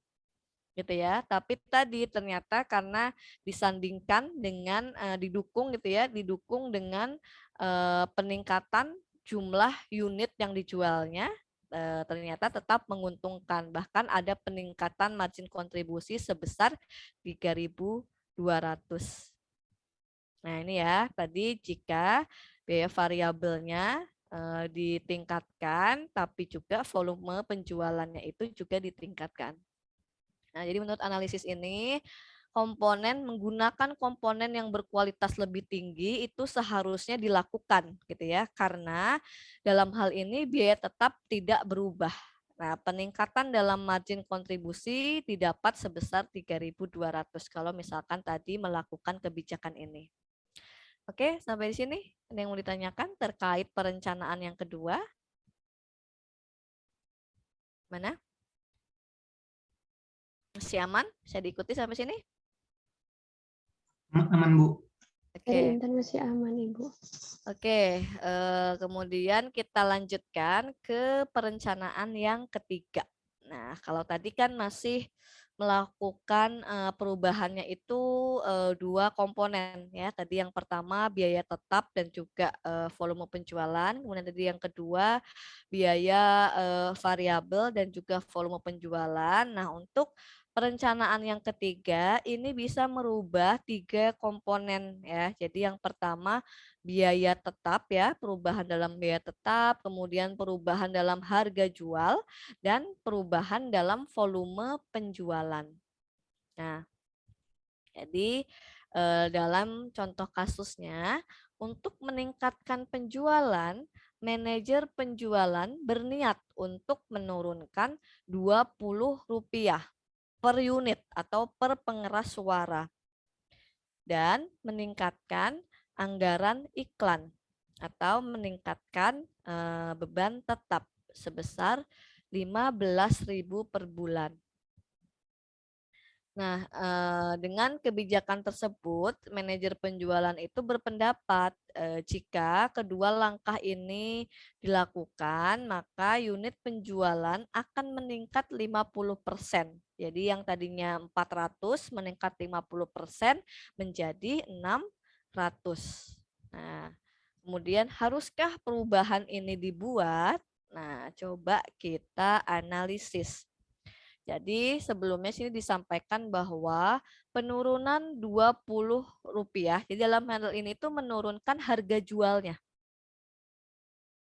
gitu ya. Tapi tadi ternyata karena disandingkan dengan didukung gitu ya, didukung dengan peningkatan jumlah unit yang dijualnya, ternyata tetap menguntungkan. Bahkan ada peningkatan margin kontribusi sebesar 3.200. Nah, ini ya, tadi jika biaya variabelnya ditingkatkan, tapi juga volume penjualannya itu juga ditingkatkan. Nah, jadi menurut analisis ini, menggunakan komponen yang berkualitas lebih tinggi itu seharusnya dilakukan gitu ya, karena dalam hal ini biaya tetap tidak berubah. Nah, peningkatan dalam margin kontribusi didapat sebesar 3.200 kalau misalkan tadi melakukan kebijakan ini. Oke, sampai di sini ada yang mau ditanyakan terkait perencanaan yang kedua? Mana? Masih aman? Bisa diikuti sampai sini? Aman, Bu. Oke. Intan masih aman, Ibu. Oke, kemudian kita lanjutkan ke perencanaan yang ketiga. Nah, kalau tadi kan masih melakukan perubahannya itu dua komponen ya. Tadi yang pertama biaya tetap dan juga volume penjualan. Kemudian tadi yang kedua biaya variabel dan juga volume penjualan. Nah, untuk perencanaan yang ketiga ini bisa merubah tiga komponen ya. Jadi yang pertama biaya tetap ya, perubahan dalam biaya tetap, kemudian perubahan dalam harga jual dan perubahan dalam volume penjualan. Nah, jadi dalam contoh kasusnya untuk meningkatkan penjualan, manajer penjualan berniat untuk menurunkan Rp20 per unit atau per pengeras suara dan meningkatkan anggaran iklan atau meningkatkan beban tetap sebesar 15.000 per bulan. Nah, dengan kebijakan tersebut, manajer penjualan itu berpendapat jika kedua langkah ini dilakukan, maka unit penjualan akan meningkat 50%. Jadi yang tadinya 400 meningkat 50% menjadi 600. Nah, kemudian haruskah perubahan ini dibuat? Nah, coba kita analisis. Jadi sebelumnya sini disampaikan bahwa penurunan Rp20, jadi dalam hal ini itu menurunkan harga jualnya.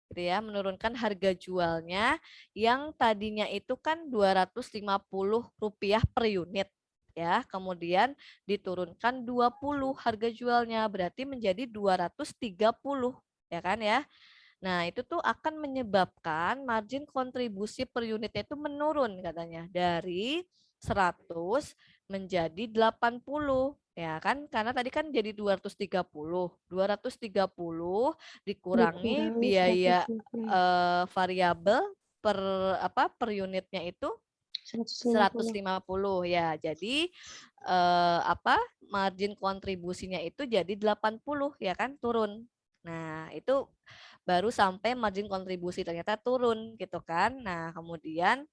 Gitu ya, menurunkan harga jualnya yang tadinya itu kan Rp250 per unit ya. Kemudian diturunkan 20 harga jualnya berarti menjadi 230 ya kan ya. Nah, itu tuh akan menyebabkan margin kontribusi per unitnya itu menurun katanya dari 100 menjadi 80 ya kan, karena tadi kan jadi 230 dikurangi Dikurangi biaya 150. variabel per unitnya itu 150. 150 ya. Jadi margin kontribusinya itu jadi 80 ya kan, turun. Nah, itu baru sampai margin kontribusi ternyata turun gitu kan. Nah, kemudian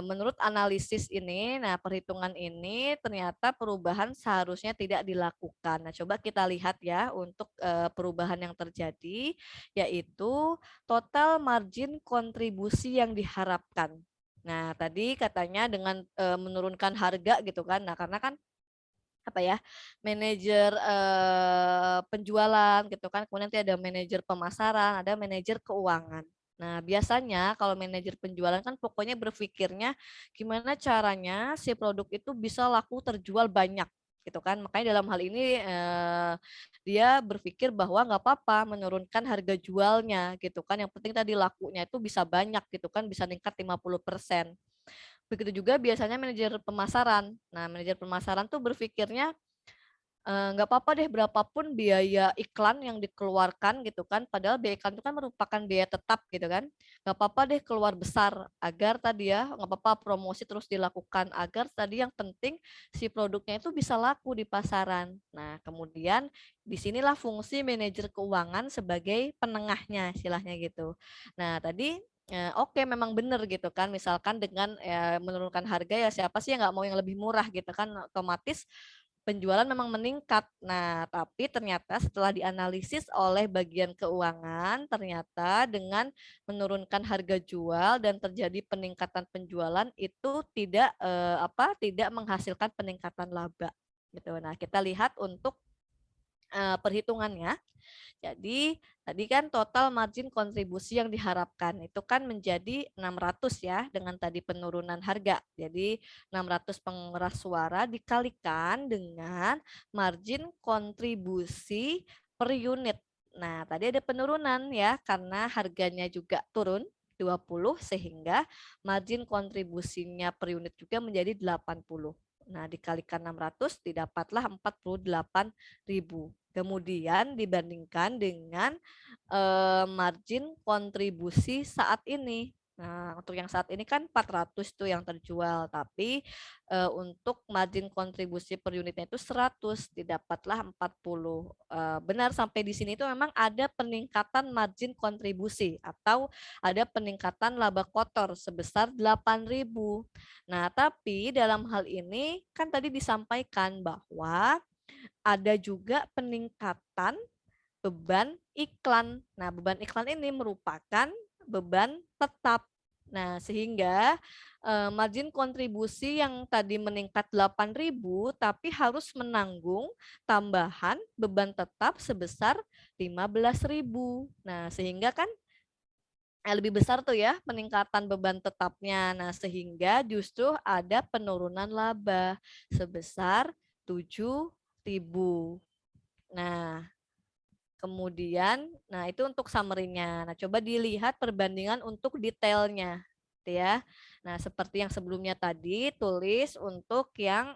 menurut analisis ini, nah perhitungan ini ternyata perubahan seharusnya tidak dilakukan. Nah, coba kita lihat ya untuk perubahan yang terjadi, yaitu total margin kontribusi yang diharapkan. Nah, tadi katanya dengan menurunkan harga gitu kan. Nah, karena kan apa ya, manajer penjualan gitu kan, kemudian nanti ada manajer pemasaran, ada manajer keuangan. Nah, biasanya kalau manajer penjualan kan pokoknya berpikirnya gimana caranya si produk itu bisa laku terjual banyak gitu kan. Makanya dalam hal ini dia berpikir bahwa nggak apa-apa menurunkan harga jualnya gitu kan. Yang penting tadi lakunya itu bisa banyak gitu kan, bisa meningkat 50%. Begitu juga biasanya manajer pemasaran. Nah, manajer pemasaran tuh berpikirnya nggak apa-apa deh berapapun biaya iklan yang dikeluarkan gitu kan, padahal biaya iklan itu kan merupakan biaya tetap gitu kan, nggak apa-apa deh keluar besar agar tadi ya, nggak apa-apa promosi terus dilakukan agar tadi yang penting si produknya itu bisa laku di pasaran. Nah, kemudian disinilah fungsi manajer keuangan sebagai penengahnya istilahnya gitu. Nah, tadi oke, memang benar gitu kan, misalkan dengan menurunkan harga ya siapa sih yang nggak mau yang lebih murah gitu kan, otomatis penjualan memang meningkat. Nah, tapi ternyata setelah dianalisis oleh bagian keuangan, ternyata dengan menurunkan harga jual dan terjadi peningkatan penjualan itu tidak menghasilkan peningkatan laba. Gitu. Nah, kita lihat untuk perhitungannya. Jadi tadi kan total margin kontribusi yang diharapkan itu kan menjadi 600 ya dengan tadi penurunan harga. Jadi 600 pengeras suara dikalikan dengan margin kontribusi per unit. Nah, tadi ada penurunan ya karena harganya juga turun 20 sehingga margin kontribusinya per unit juga menjadi 80. Nah, dikalikan 600 didapatlah 48.000. Kemudian dibandingkan dengan margin kontribusi saat ini. Nah, untuk yang saat ini kan 400 tuh yang terjual, tapi untuk margin kontribusi per unitnya itu 100, didapatlah 40. Benar sampai di sini itu memang ada peningkatan margin kontribusi atau ada peningkatan laba kotor sebesar 8.000. Nah, tapi dalam hal ini kan tadi disampaikan bahwa ada juga peningkatan beban iklan. Nah, beban iklan ini merupakan beban tetap. Nah, sehingga margin kontribusi yang tadi meningkat 8.000 tapi harus menanggung tambahan beban tetap sebesar 15.000. Nah, sehingga kan lebih besar tuh ya peningkatan beban tetapnya. Nah, sehingga justru ada penurunan laba sebesar 7.000. Nah, kemudian, nah itu untuk summary-nya. Nah, coba dilihat perbandingan untuk detailnya, gitu ya. Nah, seperti yang sebelumnya tadi, tulis untuk yang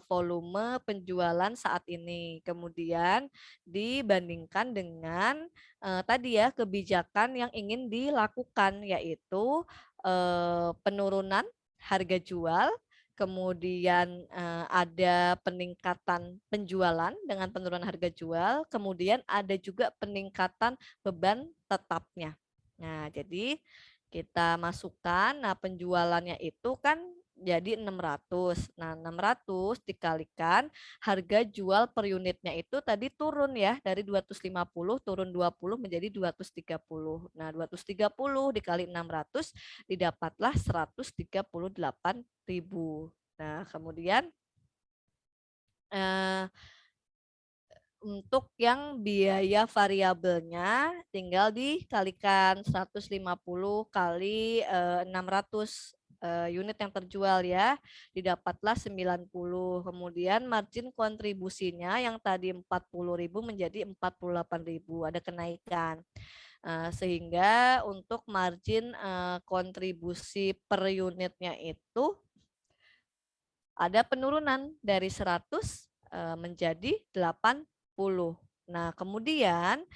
volume penjualan saat ini. Kemudian dibandingkan dengan tadi ya kebijakan yang ingin dilakukan, yaitu penurunan harga jual. Kemudian ada peningkatan penjualan dengan penurunan harga jual, kemudian ada juga peningkatan beban tetapnya. Nah, jadi kita masukkan, nah penjualannya itu kan jadi 600. Nah, 600 dikalikan harga jual per unitnya itu tadi turun ya, dari 250 turun 20 menjadi 230. Nah, 230 dikali 600 didapatlah 138.000. Nah, kemudian untuk yang biaya variabelnya tinggal dikalikan 150 kali 600 unit yang terjual ya, didapatlah 90. Kemudian margin kontribusinya yang tadi 40.000 menjadi 48.000, ada kenaikan. Sehingga untuk margin kontribusi per unitnya itu ada penurunan dari 100 menjadi 80. Nah, kemudian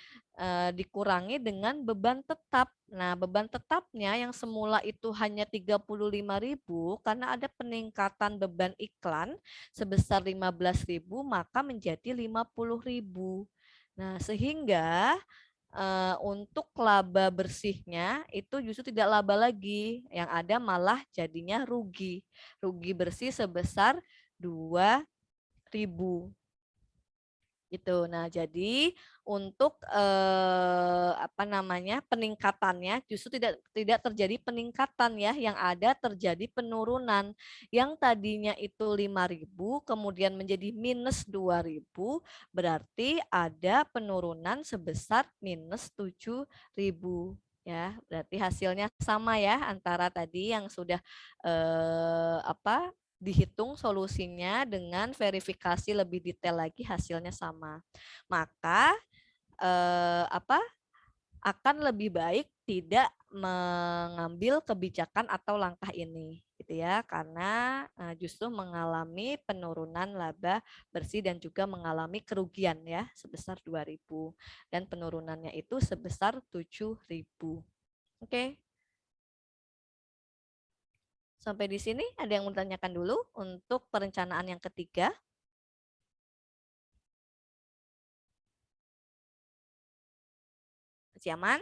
dikurangi dengan beban tetap. Nah, beban tetapnya yang semula itu hanya 35.000 karena ada peningkatan beban iklan sebesar 15.000 maka menjadi 50.000. Nah, sehingga untuk laba bersihnya itu justru tidak laba lagi, yang ada malah jadinya rugi. Rugi bersih sebesar 2.000. Gitu. Nah, jadi untuk peningkatannya justru tidak terjadi peningkatan ya, yang ada terjadi penurunan. Yang tadinya itu 5.000 kemudian menjadi minus 2.000, berarti ada penurunan sebesar minus 7.000 ya. Berarti hasilnya sama ya antara tadi yang sudah dihitung solusinya dengan verifikasi lebih detail lagi hasilnya sama. Maka akan lebih baik tidak mengambil kebijakan atau langkah ini gitu ya, karena justru mengalami penurunan laba bersih dan juga mengalami kerugian ya sebesar 2.000 dan penurunannya itu sebesar 7.000. Oke. Sampai di sini ada yang mau ditanyakan dulu untuk perencanaan yang ketiga? Masih aman?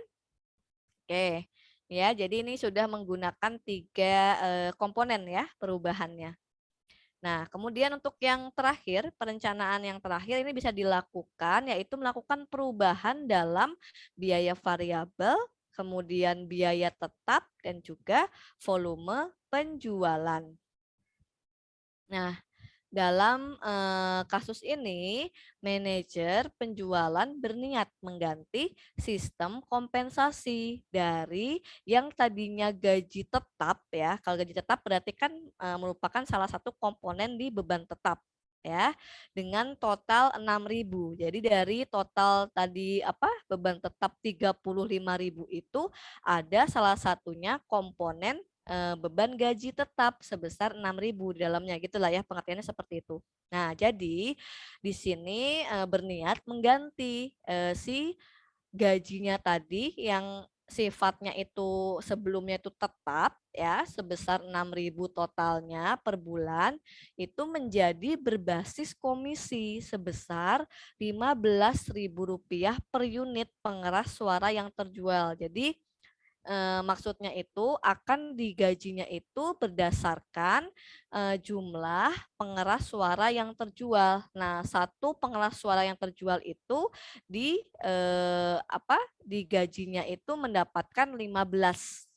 Oke. Ya, jadi ini sudah menggunakan 3 komponen ya perubahannya. Nah, kemudian untuk yang terakhir, perencanaan yang terakhir ini bisa dilakukan yaitu melakukan perubahan dalam biaya variabel, kemudian biaya tetap dan juga volume penjualan. Nah, dalam kasus ini, manajer penjualan berniat mengganti sistem kompensasi dari yang tadinya gaji tetap ya. Kalau gaji tetap berarti kan merupakan salah satu komponen di beban tetap ya, dengan total 6.000. Jadi dari total tadi beban tetap 35.000 itu ada salah satunya komponen beban gaji tetap sebesar 6.000 di dalamnya, gitulah ya, pengertiannya seperti itu. Nah, jadi di sini berniat mengganti si gajinya tadi yang sifatnya itu sebelumnya itu tetap ya sebesar 6.000 totalnya per bulan itu menjadi berbasis komisi sebesar Rp15.000 per unit pengeras suara yang terjual. Jadi maksudnya itu akan digajinya itu berdasarkan jumlah pengeras suara yang terjual. Nah, satu pengeras suara yang terjual itu di gajinya itu mendapatkan Rp15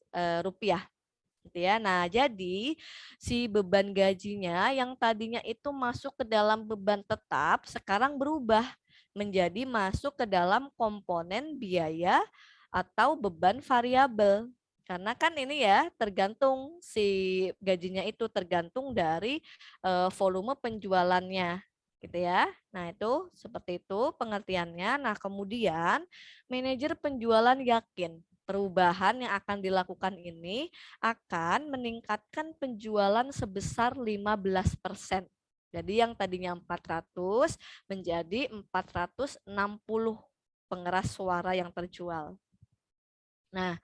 gitu ya. Nah, jadi si beban gajinya yang tadinya itu masuk ke dalam beban tetap sekarang berubah menjadi masuk ke dalam komponen biaya atau beban variabel. Karena kan ini ya tergantung si gajinya itu tergantung dari volume penjualannya gitu ya. Nah, itu seperti itu pengertiannya. Nah, kemudian manajer penjualan yakin perubahan yang akan dilakukan ini akan meningkatkan penjualan sebesar 15%. Jadi yang tadinya 400 menjadi 460 pengeras suara yang terjual. Nah,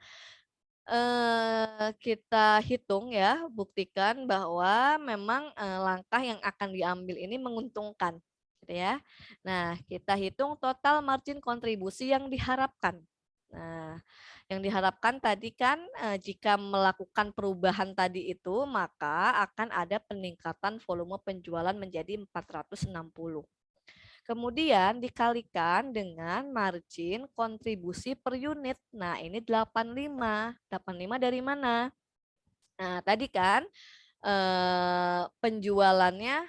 kita hitung ya, buktikan bahwa memang langkah yang akan diambil ini menguntungkan, gitu ya. Nah, kita hitung total margin kontribusi yang diharapkan. Nah, yang diharapkan tadi kan jika melakukan perubahan tadi itu, maka akan ada peningkatan volume penjualan menjadi 460. Kemudian dikalikan dengan margin kontribusi per unit. Nah, ini 85. 85 dari mana? Nah, tadi kan penjualannya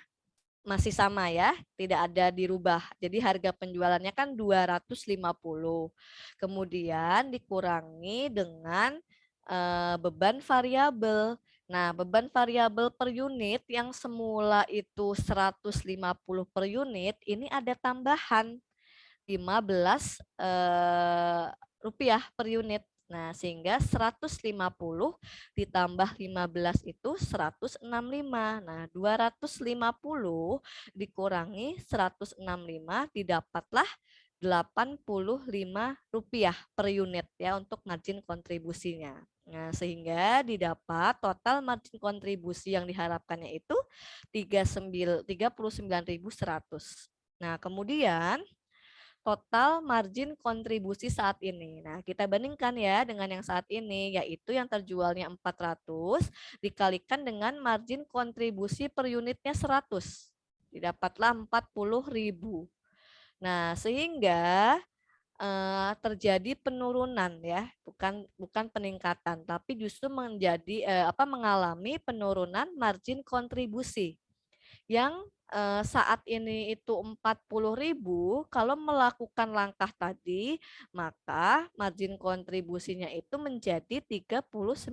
masih sama ya, tidak ada dirubah. Jadi harga penjualannya kan 250. Kemudian dikurangi dengan beban variabel. Nah, beban variabel per unit yang semula itu 150 per unit, ini ada tambahan 15 rupiah per unit. Nah, sehingga 150 ditambah 15 itu 165. Nah, 250 dikurangi 165 didapatlah Rp85 per unit ya untuk margin kontribusinya. Nah, sehingga didapat total margin kontribusi yang diharapkannya itu 39.100. Nah, kemudian total margin kontribusi saat ini. Nah, kita bandingkan ya dengan yang saat ini, yaitu yang terjualnya 400 dikalikan dengan margin kontribusi per unitnya 100. Didapatlah 40.000. Nah, sehingga terjadi penurunan ya, bukan peningkatan, tapi justru mengalami penurunan margin kontribusi yang saat ini itu 40.000. Kalau melakukan langkah tadi, maka margin kontribusinya itu menjadi 39.100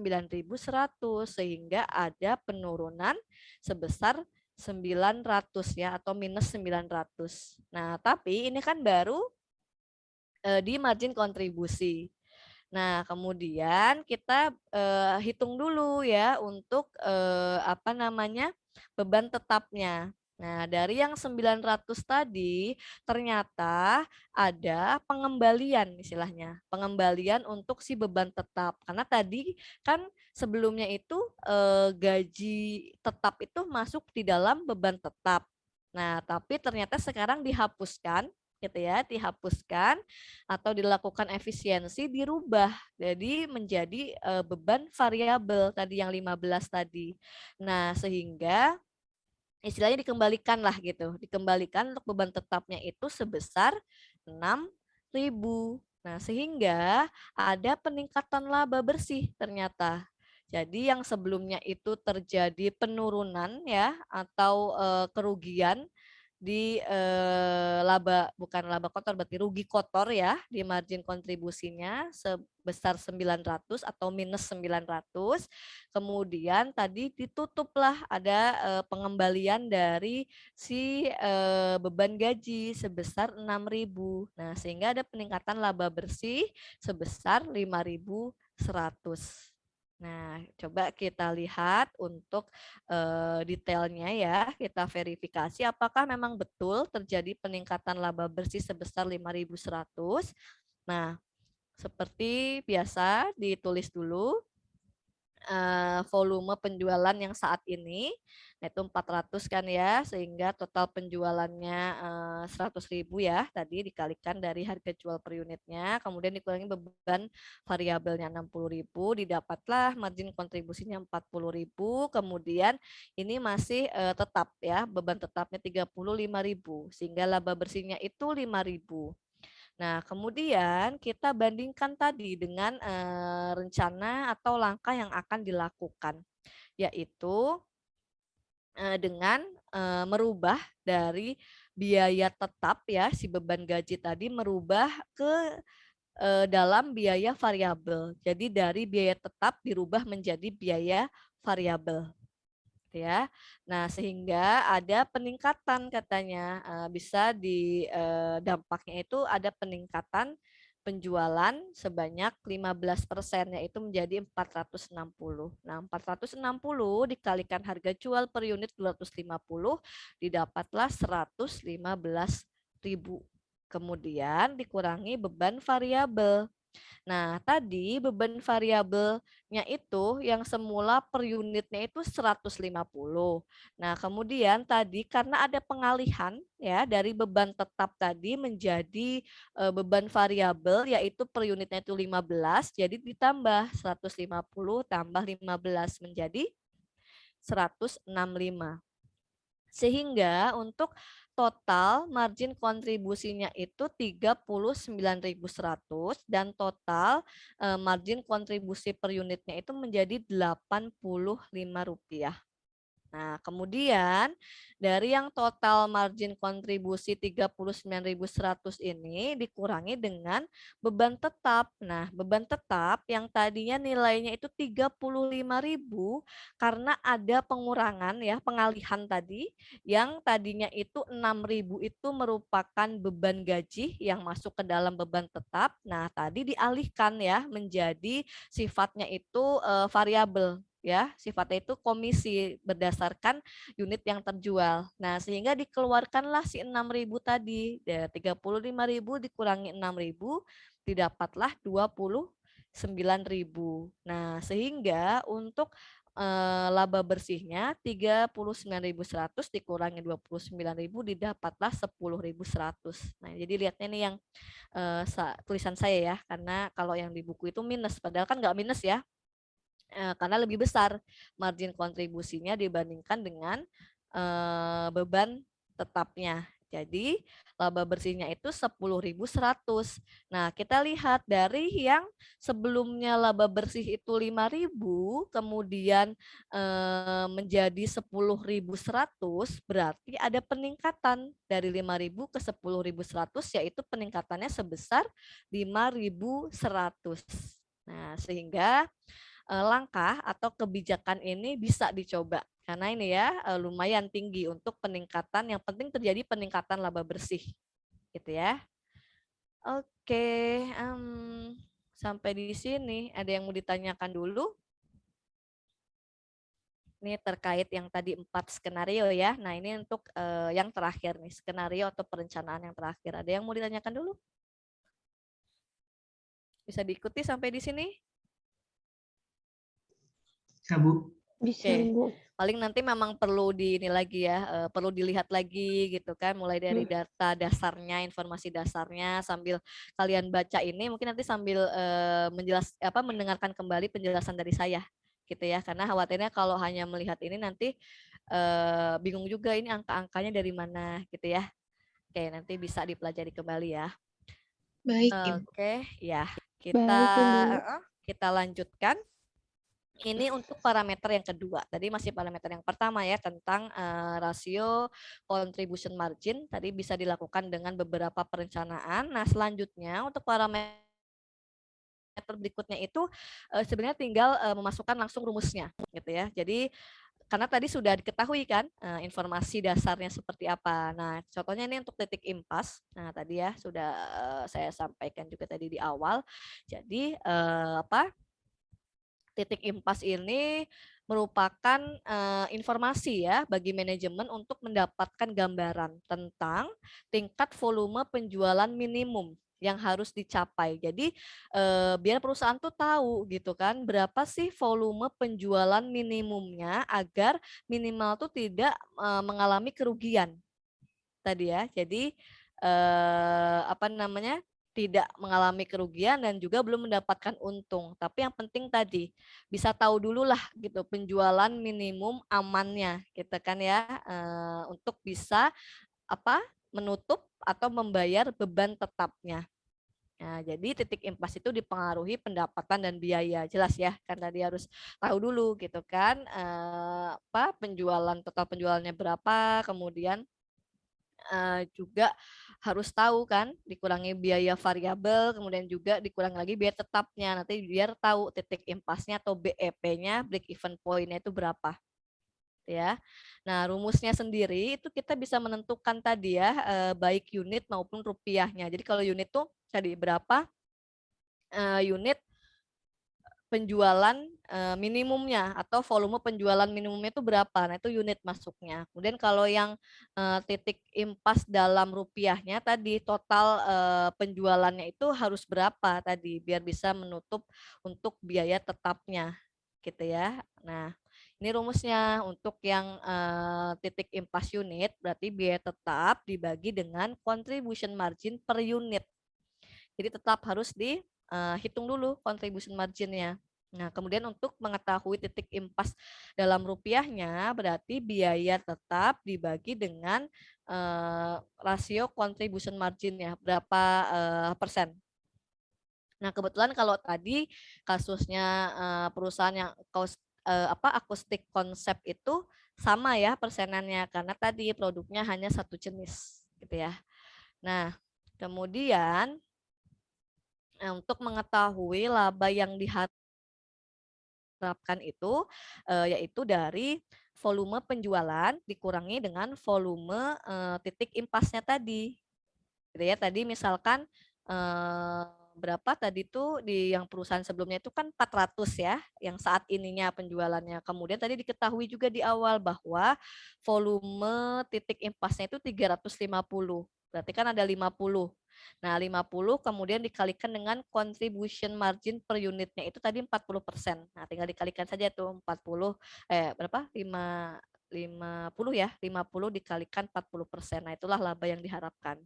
sehingga ada penurunan sebesar 900 ya, atau minus 900. Nah, tapi ini kan baru di margin kontribusi. Nah, kemudian kita hitung dulu ya untuk beban tetapnya. Nah, dari yang 900 tadi ternyata ada pengembalian istilahnya. Pengembalian untuk si beban tetap. Karena tadi kan sebelumnya itu gaji tetap itu masuk di dalam beban tetap. Nah, tapi ternyata sekarang dihapuskan gitu ya, dihapuskan atau dilakukan efisiensi, dirubah jadi menjadi beban variabel tadi yang 15 tadi. Nah, sehingga istilahnya dikembalikan lah gitu, dikembalikan untuk beban tetapnya itu sebesar 6.000. Nah, sehingga ada peningkatan laba bersih ternyata. Jadi yang sebelumnya itu terjadi penurunan ya atau kerugian di bukan laba kotor, berarti rugi kotor ya di margin kontribusinya sebesar 900 atau minus 900. Kemudian tadi ditutuplah ada pengembalian dari si beban gaji sebesar 6.000. Nah, sehingga ada peningkatan laba bersih sebesar 5.100. Nah, coba kita lihat untuk detailnya ya, kita verifikasi apakah memang betul terjadi peningkatan laba bersih sebesar 5.100. Nah, seperti biasa ditulis dulu volume penjualan yang saat ini, nah itu 400 kan ya, sehingga total penjualannya 100.000 ya, tadi dikalikan dari harga jual per unitnya, kemudian dikurangi beban variabelnya 60.000, didapatlah margin kontribusinya 40.000, kemudian ini masih tetap ya, beban tetapnya 35.000, sehingga laba bersihnya itu 5.000. Nah, kemudian kita bandingkan tadi dengan rencana atau langkah yang akan dilakukan, yaitu dengan merubah dari biaya tetap ya, si beban gaji tadi merubah ke dalam biaya variabel. Jadi dari biaya tetap dirubah menjadi biaya variabel. Ya. Nah, sehingga ada peningkatan katanya bisa di dampaknya itu ada peningkatan penjualan sebanyak 15% yaitu menjadi 460. Nah, 460 dikalikan harga jual per unit 250 didapatlah 115.000. Kemudian dikurangi beban variabel. Nah, tadi beban variabelnya itu yang semula per unitnya itu 150. Nah, kemudian tadi karena ada pengalihan ya dari beban tetap tadi menjadi beban variabel yaitu per unitnya itu 15, jadi ditambah 150 tambah 15 menjadi 165. Sehingga untuk total margin kontribusinya itu 39.100 dan total margin kontribusi per unitnya itu menjadi Rp85. Nah, kemudian dari yang total margin kontribusi 39.100 ini dikurangi dengan beban tetap. Nah, beban tetap yang tadinya nilainya itu 35.000 karena ada pengurangan ya, pengalihan tadi yang tadinya itu 6.000 itu merupakan beban gaji yang masuk ke dalam beban tetap. Nah, tadi dialihkan ya menjadi sifatnya itu variabel ya, sifatnya itu komisi berdasarkan unit yang terjual. Nah, sehingga dikeluarkanlah si 6.000 tadi. 35.000 dikurangi 6.000 didapatlah 29.000. Nah, sehingga untuk laba bersihnya 39.100 dikurangi 29.000 didapatlah 10.100. Nah, jadi lihatnya nih yang tulisan saya ya, karena kalau yang di buku itu minus, padahal kan nggak minus ya. Karena lebih besar margin kontribusinya dibandingkan dengan beban tetapnya. Jadi laba bersihnya itu 10.100. Nah, kita lihat dari yang sebelumnya laba bersih itu 5.000 kemudian menjadi 10.100, berarti ada peningkatan dari 5.000 ke 10.100, yaitu peningkatannya sebesar 5.100. Nah, sehingga langkah atau kebijakan ini bisa dicoba karena ini ya lumayan tinggi untuk peningkatan, yang penting terjadi peningkatan laba bersih gitu ya. Oke, sampai di sini ada yang mau ditanyakan dulu? Ini terkait yang tadi 4 skenario ya. Nah, ini untuk yang terakhir nih, skenario atau perencanaan yang terakhir. Ada yang mau ditanyakan dulu? Bisa diikuti sampai di sini? Bisa, Bu. Bisa, Oke. Bu. Paling nanti memang perlu di ini lagi ya, perlu dilihat lagi gitu kan, mulai dari data dasarnya, informasi dasarnya, sambil kalian baca ini, mungkin nanti sambil mendengarkan kembali penjelasan dari saya gitu ya, karena khawatirnya kalau hanya melihat ini nanti bingung juga ini angka-angkanya dari mana gitu ya. Oke, nanti bisa dipelajari kembali ya. Baik, Ibu. Oke, ya Baik, Ibu. kita lanjutkan. Ini untuk parameter yang kedua. Tadi masih parameter yang pertama ya, tentang rasio contribution margin. Tadi bisa dilakukan dengan beberapa perencanaan. Nah, selanjutnya untuk parameter berikutnya itu sebenarnya tinggal memasukkan langsung rumusnya gitu ya. Jadi karena tadi sudah diketahui kan informasi dasarnya seperti apa. Nah, contohnya ini untuk titik impas. Nah, tadi ya sudah saya sampaikan juga tadi di awal. Jadi titik impas ini merupakan informasi ya bagi manajemen untuk mendapatkan gambaran tentang tingkat volume penjualan minimum yang harus dicapai. Jadi biar perusahaan tuh tahu gitu kan berapa sih volume penjualan minimumnya agar minimal tuh tidak mengalami kerugian tadi ya. Jadi tidak mengalami kerugian dan juga belum mendapatkan untung. Tapi yang penting tadi bisa tahu dulu lah gitu penjualan minimum amannya gitu kan ya, untuk bisa menutup atau membayar beban tetapnya. Nah, jadi titik impas itu dipengaruhi pendapatan dan biaya, jelas ya, kan tadi harus tahu dulu gitu kan total penjualannya berapa, kemudian juga harus tahu kan dikurangi biaya variabel, kemudian juga dikurangi lagi biaya tetapnya, nanti biar tahu titik impasnya atau BEP-nya, break even point-nya itu berapa ya. Nah, rumusnya sendiri itu kita bisa menentukan tadi ya baik unit maupun rupiahnya. Jadi kalau unit tuh tadi berapa unit penjualan minimumnya atau volume penjualan minimumnya itu berapa. Nah, itu unit masuknya. Kemudian kalau yang titik impas dalam rupiahnya tadi total penjualannya itu harus berapa tadi biar bisa menutup untuk biaya tetapnya gitu ya. Nah, ini rumusnya untuk yang titik impas unit berarti biaya tetap dibagi dengan contribution margin per unit. Jadi tetap harus dihitung dulu contribution marginnya. Nah, kemudian untuk mengetahui titik impas dalam rupiahnya, berarti biaya tetap dibagi dengan rasio contribution marginnya, berapa persen. Nah, kebetulan kalau tadi kasusnya perusahaan yang akustik konsep itu sama ya persenannya karena tadi produknya hanya satu jenis gitu ya. Nah, kemudian untuk mengetahui laba yang diharapkan itu yaitu dari volume penjualan dikurangi dengan volume titik impasnya tadi. Gitu ya. Tadi misalkan berapa tadi tuh di yang perusahaan sebelumnya itu kan 400 ya yang saat ininya penjualannya. Kemudian tadi diketahui juga di awal bahwa volume titik impasnya itu 350. Berarti kan ada 50. Nah, 50 kemudian dikalikan dengan contribution margin per unitnya itu tadi 40%. Nah, tinggal dikalikan saja tuh 40 berapa? 50 ya, 50 dikalikan 40%. Nah, itulah laba yang diharapkan.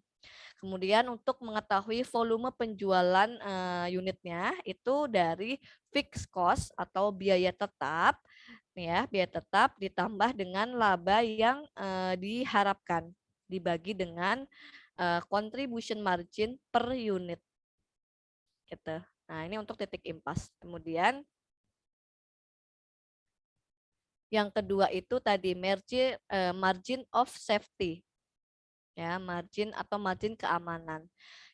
Kemudian untuk mengetahui volume penjualan unitnya itu dari fixed cost atau biaya tetap, nih ya, biaya tetap ditambah dengan laba yang diharapkan dibagi dengan contribution margin per unit, gitu. Nah ini untuk titik impas. Kemudian yang kedua itu tadi margin of safety. Ya, margin atau margin keamanan,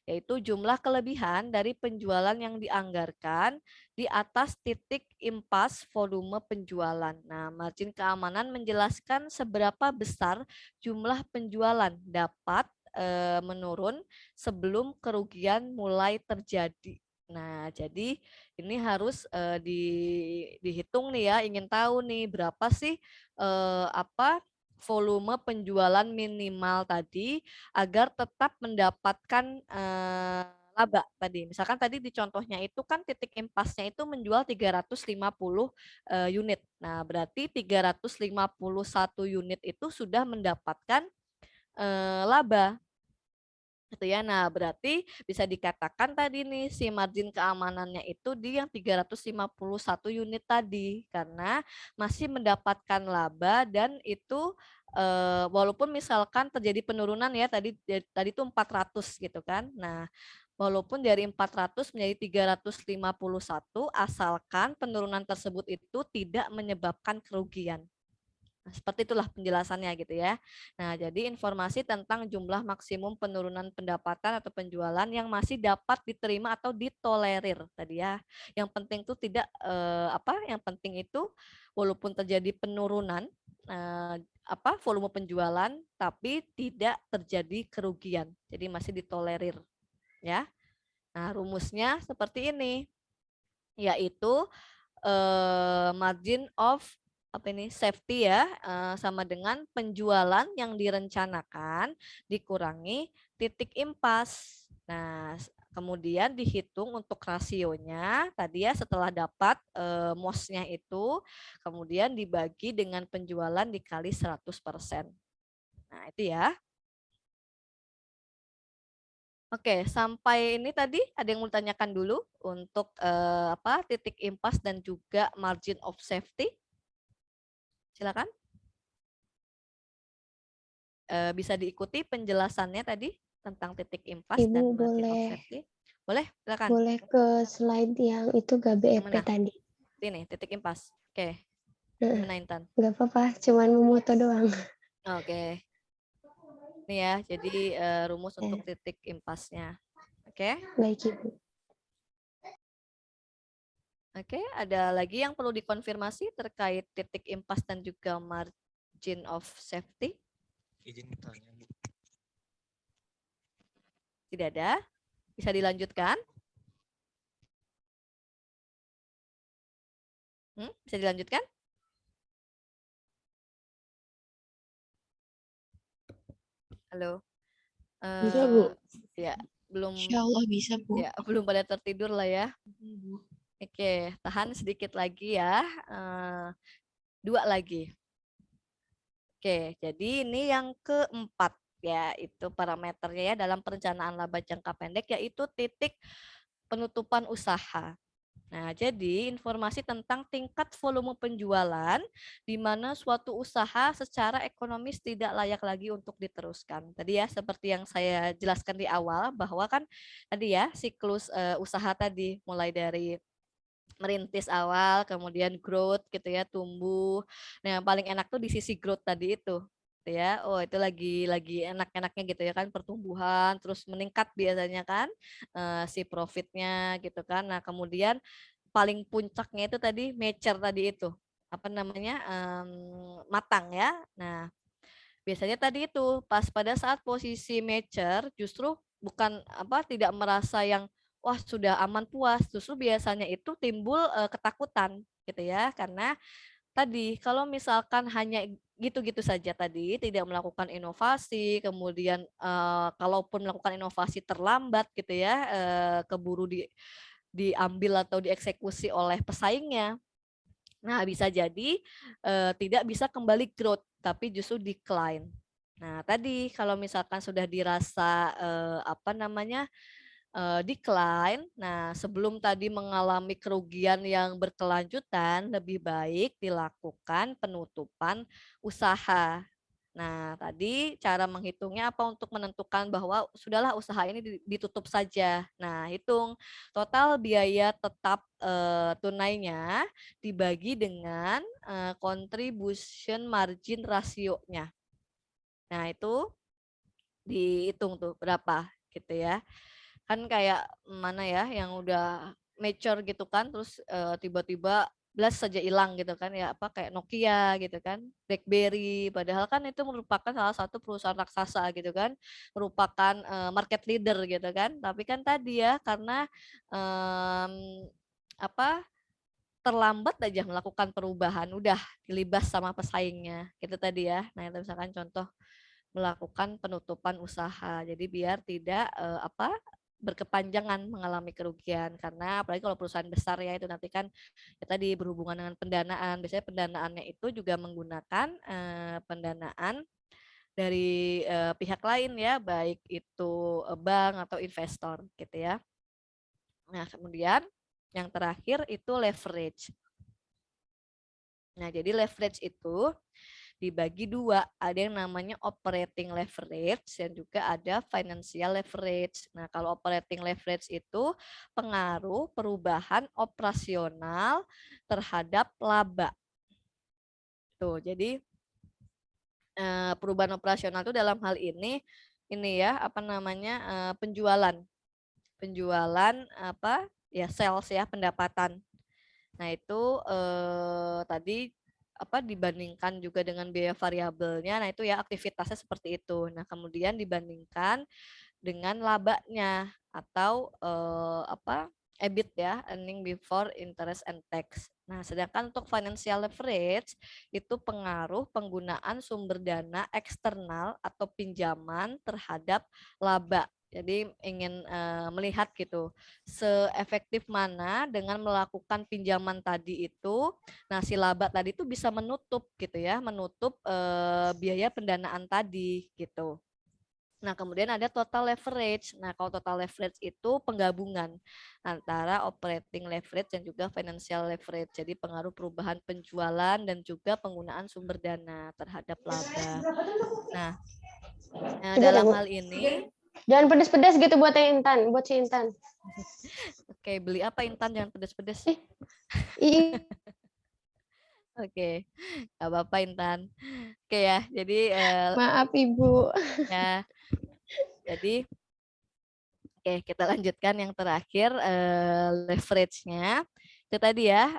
yaitu jumlah kelebihan dari penjualan yang dianggarkan di atas titik impas volume penjualan. Nah, margin keamanan menjelaskan seberapa besar jumlah penjualan dapat menurun sebelum kerugian mulai terjadi. Nah, jadi ini harus dihitung nih ya, ingin tahu nih berapa sih volume penjualan minimal tadi agar tetap mendapatkan laba tadi. Misalkan tadi di contohnya itu kan titik impasnya itu menjual 350 unit. Nah, berarti 351 unit itu sudah mendapatkan laba. Gitu ya. Nah, berarti bisa dikatakan tadi nih si margin keamanannya itu di yang 351 unit tadi karena masih mendapatkan laba dan itu walaupun misalkan terjadi penurunan ya tadi itu 400 gitu kan. Nah, walaupun dari 400 menjadi 351 asalkan penurunan tersebut itu tidak menyebabkan kerugian. Nah, seperti itulah penjelasannya gitu ya. Nah, jadi informasi tentang jumlah maksimum penurunan pendapatan atau penjualan yang masih dapat diterima atau ditolerir tadi ya. Yang penting itu tidak yang penting itu walaupun terjadi penurunan volume penjualan tapi tidak terjadi kerugian. Jadi masih ditolerir ya. Nah, rumusnya seperti ini. Yaitu margin of safety ya sama dengan penjualan yang direncanakan dikurangi titik impas. Nah, kemudian dihitung untuk rasionya tadi ya setelah dapat MOS-nya itu kemudian dibagi dengan penjualan dikali 100%. Nah, itu ya. Oke, sampai ini tadi ada yang mau tanyakan dulu untuk titik impas dan juga margin of safety. Silakan. Bisa diikuti penjelasannya tadi tentang titik impas dan margin of safety. Boleh, silakan. Boleh ke slide yang itu gak BEP tadi. Ini titik impas. Oke. Mana Intan? Gak apa-apa, cuman memoto doang. Oke. Ini ya, jadi rumus untuk titik impasnya. Oke. Baik, Ibu. Oke, ada lagi yang perlu dikonfirmasi terkait titik impas dan juga margin of safety? Izin bertanya, Bu. Tidak ada? Bisa dilanjutkan? Bisa dilanjutkan? Halo. Bisa, Bu. Ya, belum. Insya Allah bisa, Bu. Ya, belum pada tertidur lah ya. Oke, tahan sedikit lagi ya. 2 lagi. Oke, jadi ini yang keempat ya, itu parameternya ya dalam perencanaan laba jangka pendek yaitu titik penutupan usaha. Nah, jadi informasi tentang tingkat volume penjualan di mana suatu usaha secara ekonomis tidak layak lagi untuk diteruskan. Tadi ya seperti yang saya jelaskan di awal bahwa kan tadi ya siklus usaha tadi mulai dari merintis awal, kemudian growth gitu ya, tumbuh. Nah, yang paling enak tuh di sisi growth tadi itu, gitu ya. Oh, itu lagi enak-enaknya gitu ya kan, pertumbuhan terus meningkat biasanya kan si profitnya gitu kan. Nah, kemudian paling puncaknya itu tadi mature tadi itu. Apa namanya? Matang ya. Nah, biasanya tadi itu pas pada saat posisi mature justru bukan apa tidak merasa yang wah sudah aman puas, justru biasanya itu timbul ketakutan gitu ya karena tadi kalau misalkan hanya gitu-gitu saja tadi tidak melakukan inovasi, kemudian kalaupun melakukan inovasi terlambat gitu ya keburu diambil atau dieksekusi oleh pesaingnya. Nah, bisa jadi tidak bisa kembali growth, tapi justru decline. Nah, tadi kalau misalkan sudah dirasa apa namanya decline, nah sebelum tadi mengalami kerugian yang berkelanjutan, lebih baik dilakukan penutupan usaha. Nah, tadi cara menghitungnya apa untuk menentukan bahwa sudahlah usaha ini ditutup saja. Nah, hitung total biaya tetap tunainya dibagi dengan contribution margin rasionya. Nah, itu dihitung tuh berapa gitu ya. Kan kayak mana ya yang udah mature gitu kan terus tiba-tiba blast saja hilang gitu kan ya apa kayak Nokia gitu kan, BlackBerry padahal kan itu merupakan salah satu perusahaan raksasa gitu kan, merupakan market leader gitu kan. Tapi kan tadi ya karena em, apa terlambat aja melakukan perubahan udah dilibas sama pesaingnya gitu tadi ya. Nah, itu misalkan contoh melakukan penutupan usaha. Jadi biar tidak apa berkepanjangan mengalami kerugian karena apalagi kalau perusahaan besar ya itu nanti kan ya tadi berhubungan dengan pendanaan. Biasanya pendanaannya itu juga menggunakan pendanaan dari pihak lain ya, baik itu bank atau investor gitu ya. Nah, kemudian yang terakhir itu leverage. Nah, jadi leverage itu dibagi dua, ada yang namanya operating leverage dan juga ada financial leverage. Nah, kalau operating leverage itu pengaruh perubahan operasional terhadap laba. Tuh, jadi perubahan operasional itu dalam hal ini ya apa namanya penjualan apa ya sales ya pendapatan. Nah, itu tadi apa dibandingkan juga dengan biaya variabelnya. Nah, itu ya aktivitasnya seperti itu. Nah, kemudian dibandingkan dengan labanya atau apa EBIT ya, earning before interest and tax. Nah, sedangkan untuk financial leverage itu pengaruh penggunaan sumber dana eksternal atau pinjaman terhadap laba. Jadi ingin melihat gitu seefektif mana dengan melakukan pinjaman tadi itu. Nah, si laba tadi itu bisa menutup gitu ya, menutup biaya pendanaan tadi gitu. Nah, kemudian ada total leverage. Nah, kalau total leverage itu penggabungan antara operating leverage dan juga financial leverage. Jadi pengaruh perubahan penjualan dan juga penggunaan sumber dana terhadap laba. Nah, dalam hal ini jangan pedes-pedes gitu buat Intan, buat si Intan. Oke, beli apa Intan jangan pedes-pedes. Oke, gak apa-apa Intan. Oke ya, jadi maaf Ibu. ya, jadi oke kita lanjutkan yang terakhir leverage-nya. Itu tadi ya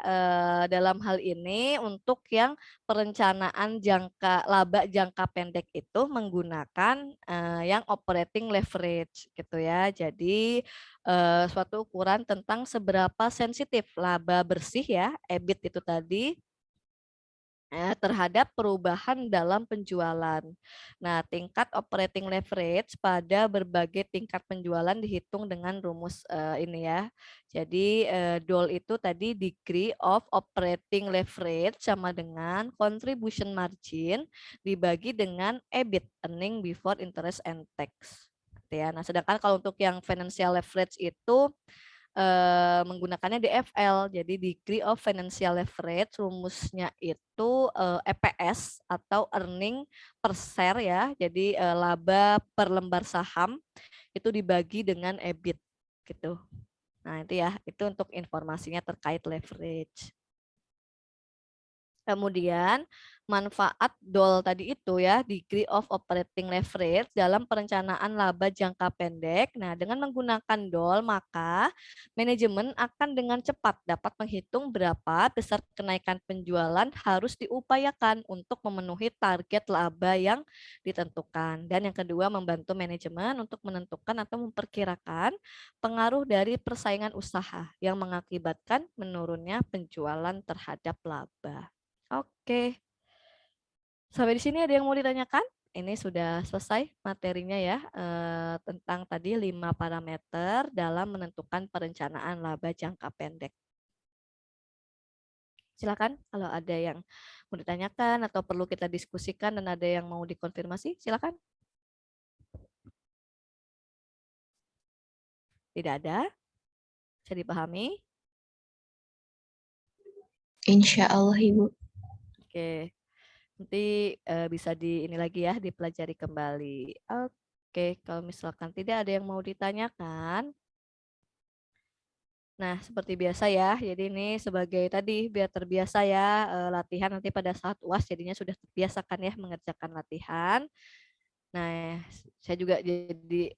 dalam hal ini untuk yang perencanaan laba jangka pendek itu menggunakan yang operating leverage gitu ya. Jadi suatu ukuran tentang seberapa sensitif laba bersih ya EBIT itu tadi terhadap perubahan dalam penjualan. Nah, tingkat operating leverage pada berbagai tingkat penjualan dihitung dengan rumus ini ya. Jadi DOL itu tadi degree of operating leverage sama dengan contribution margin dibagi dengan EBIT, earning before interest and tax. Ya, nah sedangkan kalau untuk yang financial leverage itu menggunakannya DFL. Jadi degree of financial leverage rumusnya itu EPS atau earning per share ya. Jadi laba per lembar saham itu dibagi dengan EBIT gitu. Nah, itu untuk informasinya terkait leverage. Kemudian manfaat DOL tadi itu ya, degree of operating leverage dalam perencanaan laba jangka pendek. Nah, dengan menggunakan DOL maka manajemen akan dengan cepat dapat menghitung berapa besar kenaikan penjualan harus diupayakan untuk memenuhi target laba yang ditentukan. Dan yang kedua, membantu manajemen untuk menentukan atau memperkirakan pengaruh dari persaingan usaha yang mengakibatkan menurunnya penjualan terhadap laba. Oke, sampai di sini ada yang mau ditanyakan? Ini sudah selesai materinya ya, tentang tadi 5 parameter dalam menentukan perencanaan laba jangka pendek. Silakan kalau ada yang mau ditanyakan atau perlu kita diskusikan dan ada yang mau dikonfirmasi, silakan. Tidak ada? Bisa dipahami? Insya Allah, Ibu. Oke. Nanti bisa ini lagi ya, dipelajari kembali. Oke, kalau misalkan tidak ada yang mau ditanyakan. Nah, seperti biasa ya. Jadi ini sebagai tadi biar terbiasa ya latihan nanti pada saat UAS jadinya sudah terbiasakan ya mengerjakan latihan. Nah, saya juga jadi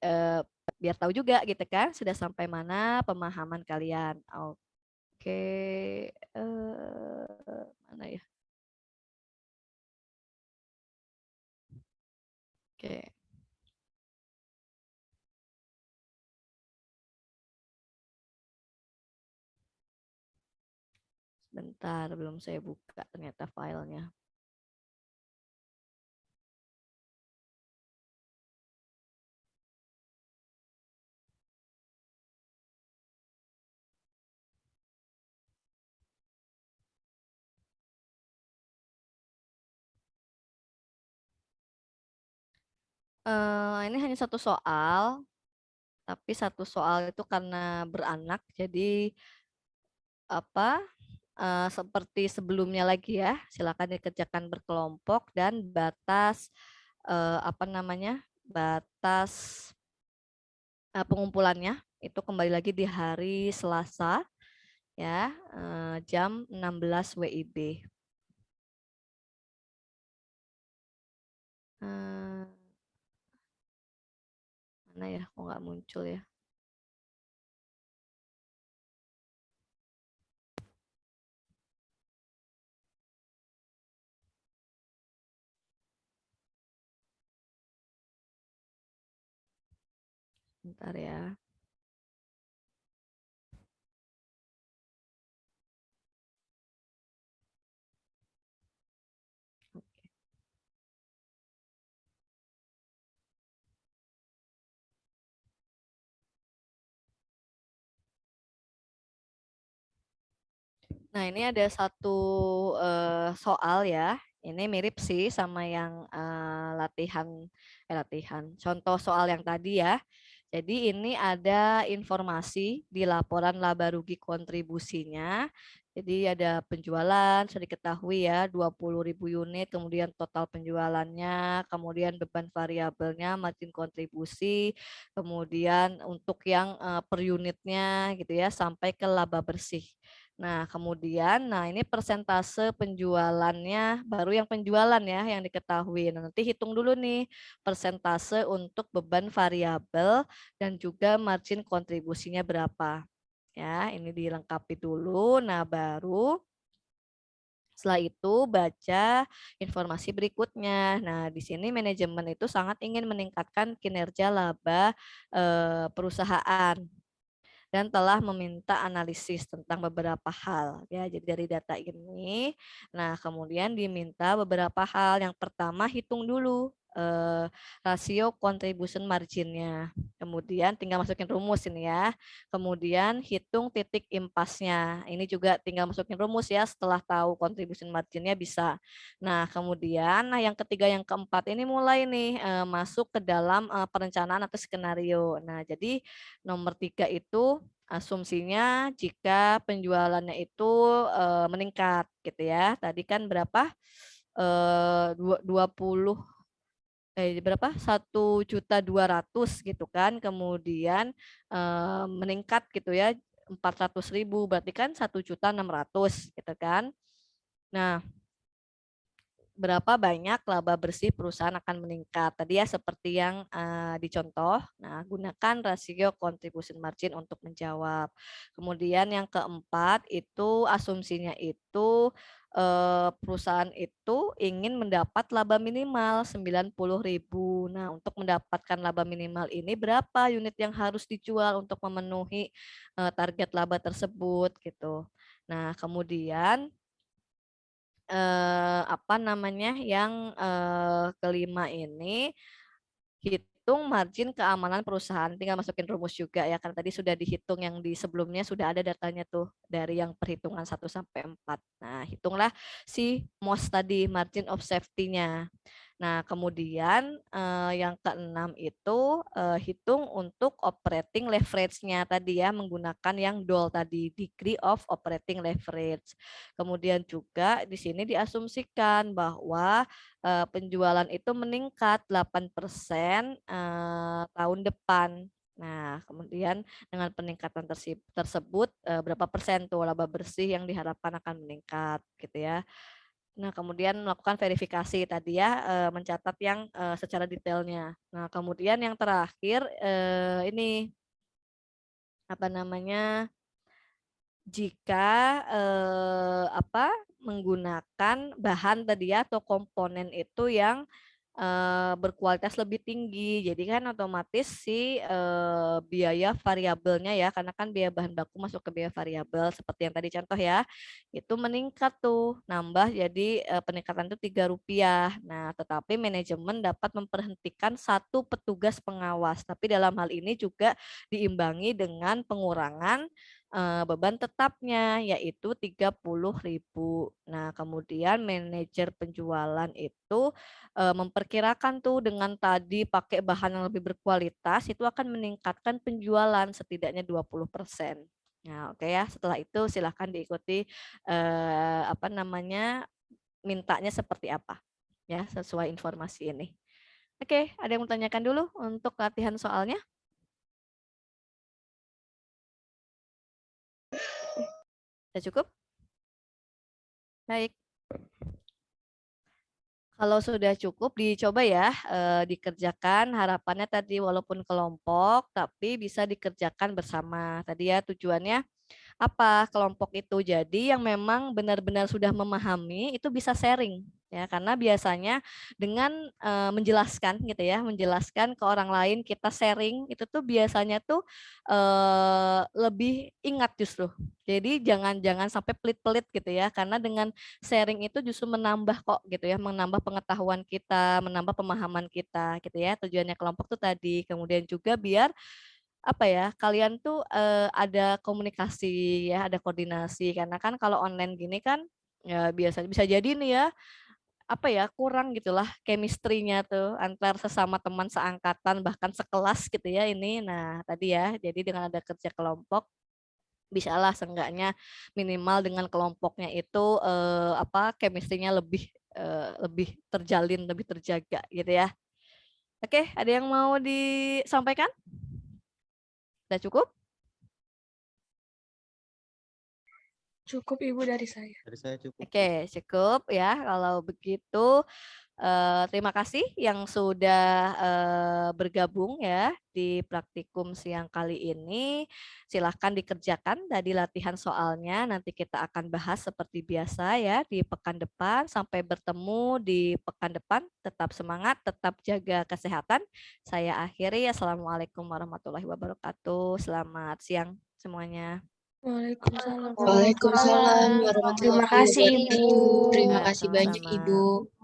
biar tahu juga gitu kan sudah sampai mana pemahaman kalian. Oke, mana ya? Oke. Bentar, belum saya buka ternyata filenya. Ini hanya satu soal, tapi satu soal itu karena beranak, jadi apa seperti sebelumnya lagi ya, silakan dikerjakan berkelompok dan batas apa namanya batas pengumpulannya itu kembali lagi di hari Selasa ya jam 16 WIB. Mana ya, kok nggak muncul ya? Bentar ya. Nah, ini ada satu soal ya. Ini mirip sih sama yang latihan. Contoh soal yang tadi ya. Jadi ini ada informasi di laporan laba rugi kontribusinya. Jadi ada penjualan, sudah diketahui ya 20.000 unit, kemudian total penjualannya, kemudian beban variabelnya, margin kontribusi, kemudian untuk yang per unitnya gitu ya sampai ke laba bersih. Nah, kemudian, ini persentase penjualannya, baru yang penjualan ya yang diketahui. Nah, nanti hitung dulu nih persentase untuk beban variabel dan juga margin kontribusinya berapa. Ya, ini dilengkapi dulu. Nah, baru setelah itu baca informasi berikutnya. Nah, di sini manajemen itu sangat ingin meningkatkan kinerja laba perusahaan dan telah meminta analisis tentang beberapa hal ya. Jadi dari data ini, nah kemudian diminta beberapa hal. Yang pertama hitung dulu rasio contribution marginnya. Kemudian tinggal masukin rumus ini ya. Kemudian hitung titik impasnya. Ini juga tinggal masukin rumus ya setelah tahu contribution marginnya bisa. Nah kemudian, yang ketiga yang keempat ini mulai nih masuk ke dalam perencanaan atau skenario. Nah jadi nomor 3 itu asumsinya jika penjualannya itu meningkat gitu ya. Tadi kan berapa? 1.200.000 gitu kan. Kemudian meningkat gitu ya 400.000, berarti kan 1.600.000 gitu kan. Nah, berapa banyak laba bersih perusahaan akan meningkat. Tadi ya seperti yang dicontoh. Nah, gunakan rasio contribution margin untuk menjawab. Kemudian yang keempat itu asumsinya itu perusahaan itu ingin mendapat laba minimal 90.000. Nah, untuk mendapatkan laba minimal ini berapa unit yang harus dijual untuk memenuhi target laba tersebut gitu. Nah, kemudian yang kelima ini hitung margin keamanan perusahaan. Tinggal masukin rumus juga ya, karena tadi sudah dihitung yang di sebelumnya, sudah ada datanya tuh dari yang perhitungan 1 sampai 4. Nah, hitunglah si MOS tadi, margin of safety-nya. Nah, kemudian yang keenam itu hitung untuk operating leverage-nya tadi ya, menggunakan yang DOL tadi, degree of operating leverage. Kemudian juga di sini diasumsikan bahwa penjualan itu meningkat 8% tahun depan. Nah, kemudian dengan peningkatan tersebut berapa persen tuh laba bersih yang diharapkan akan meningkat gitu ya. Nah, kemudian melakukan verifikasi tadi ya, mencatat yang secara detailnya. Nah, kemudian yang terakhir ini jika menggunakan bahan tadi ya atau komponen itu yang berkualitas lebih tinggi. Jadi kan otomatis si biaya variabelnya ya, karena kan biaya bahan baku masuk ke biaya variabel seperti yang tadi contoh ya, itu meningkat tuh, nambah jadi peningkatan itu Rp3. Nah, tetapi manajemen dapat memberhentikan 1 petugas pengawas. Tapi dalam hal ini juga diimbangi dengan pengurangan beban tetapnya yaitu 30.000. Nah, kemudian manajer penjualan itu memperkirakan tuh dengan tadi pakai bahan yang lebih berkualitas itu akan meningkatkan penjualan setidaknya 20%. Nah, oke ya. Setelah itu silahkan diikuti mintanya seperti apa ya sesuai informasi ini. Oke, ada yang mau tanyakan dulu untuk latihan soalnya? Sudah cukup? Baik. Kalau sudah cukup dicoba ya, dikerjakan, harapannya tadi walaupun kelompok tapi bisa dikerjakan bersama. Tadi ya tujuannya apa kelompok itu, jadi yang memang benar-benar sudah memahami itu bisa sharing ya, karena biasanya dengan menjelaskan gitu ya, menjelaskan ke orang lain, kita sharing itu tuh biasanya tuh lebih ingat justru. Jadi jangan sampai pelit-pelit gitu ya, karena dengan sharing itu justru menambah kok gitu ya, menambah pengetahuan kita, menambah pemahaman kita gitu ya. Tujuannya kelompok tuh tadi, kemudian juga biar kalian tuh ada komunikasi ya, ada koordinasi, karena kan kalau online gini kan ya biasanya bisa jadi nih ya kurang gitulah chemistry-nya tuh antar sesama teman seangkatan bahkan sekelas gitu ya ini. Nah, tadi ya, jadi dengan ada kerja kelompok bisalah seenggaknya minimal dengan kelompoknya itu chemistry-nya lebih terjalin, lebih terjaga gitu ya. Oke, ada yang mau disampaikan? Sudah cukup? Cukup Ibu dari saya. Dari saya cukup. Oke, cukup ya. Kalau begitu, terima kasih yang sudah bergabung ya di praktikum siang kali ini. Silahkan dikerjakan tadi latihan soalnya. Nanti kita akan bahas seperti biasa ya di pekan depan. Sampai bertemu di pekan depan. Tetap semangat, tetap jaga kesehatan. Saya akhiri. Assalamualaikum warahmatullahi wabarakatuh. Selamat siang semuanya. Waalaikumsalam. Waalaikumsalam warahmatullahi Terima kasih, wabarakatuh. Ibu. Terima kasih banyak Sama-sama. Ibu.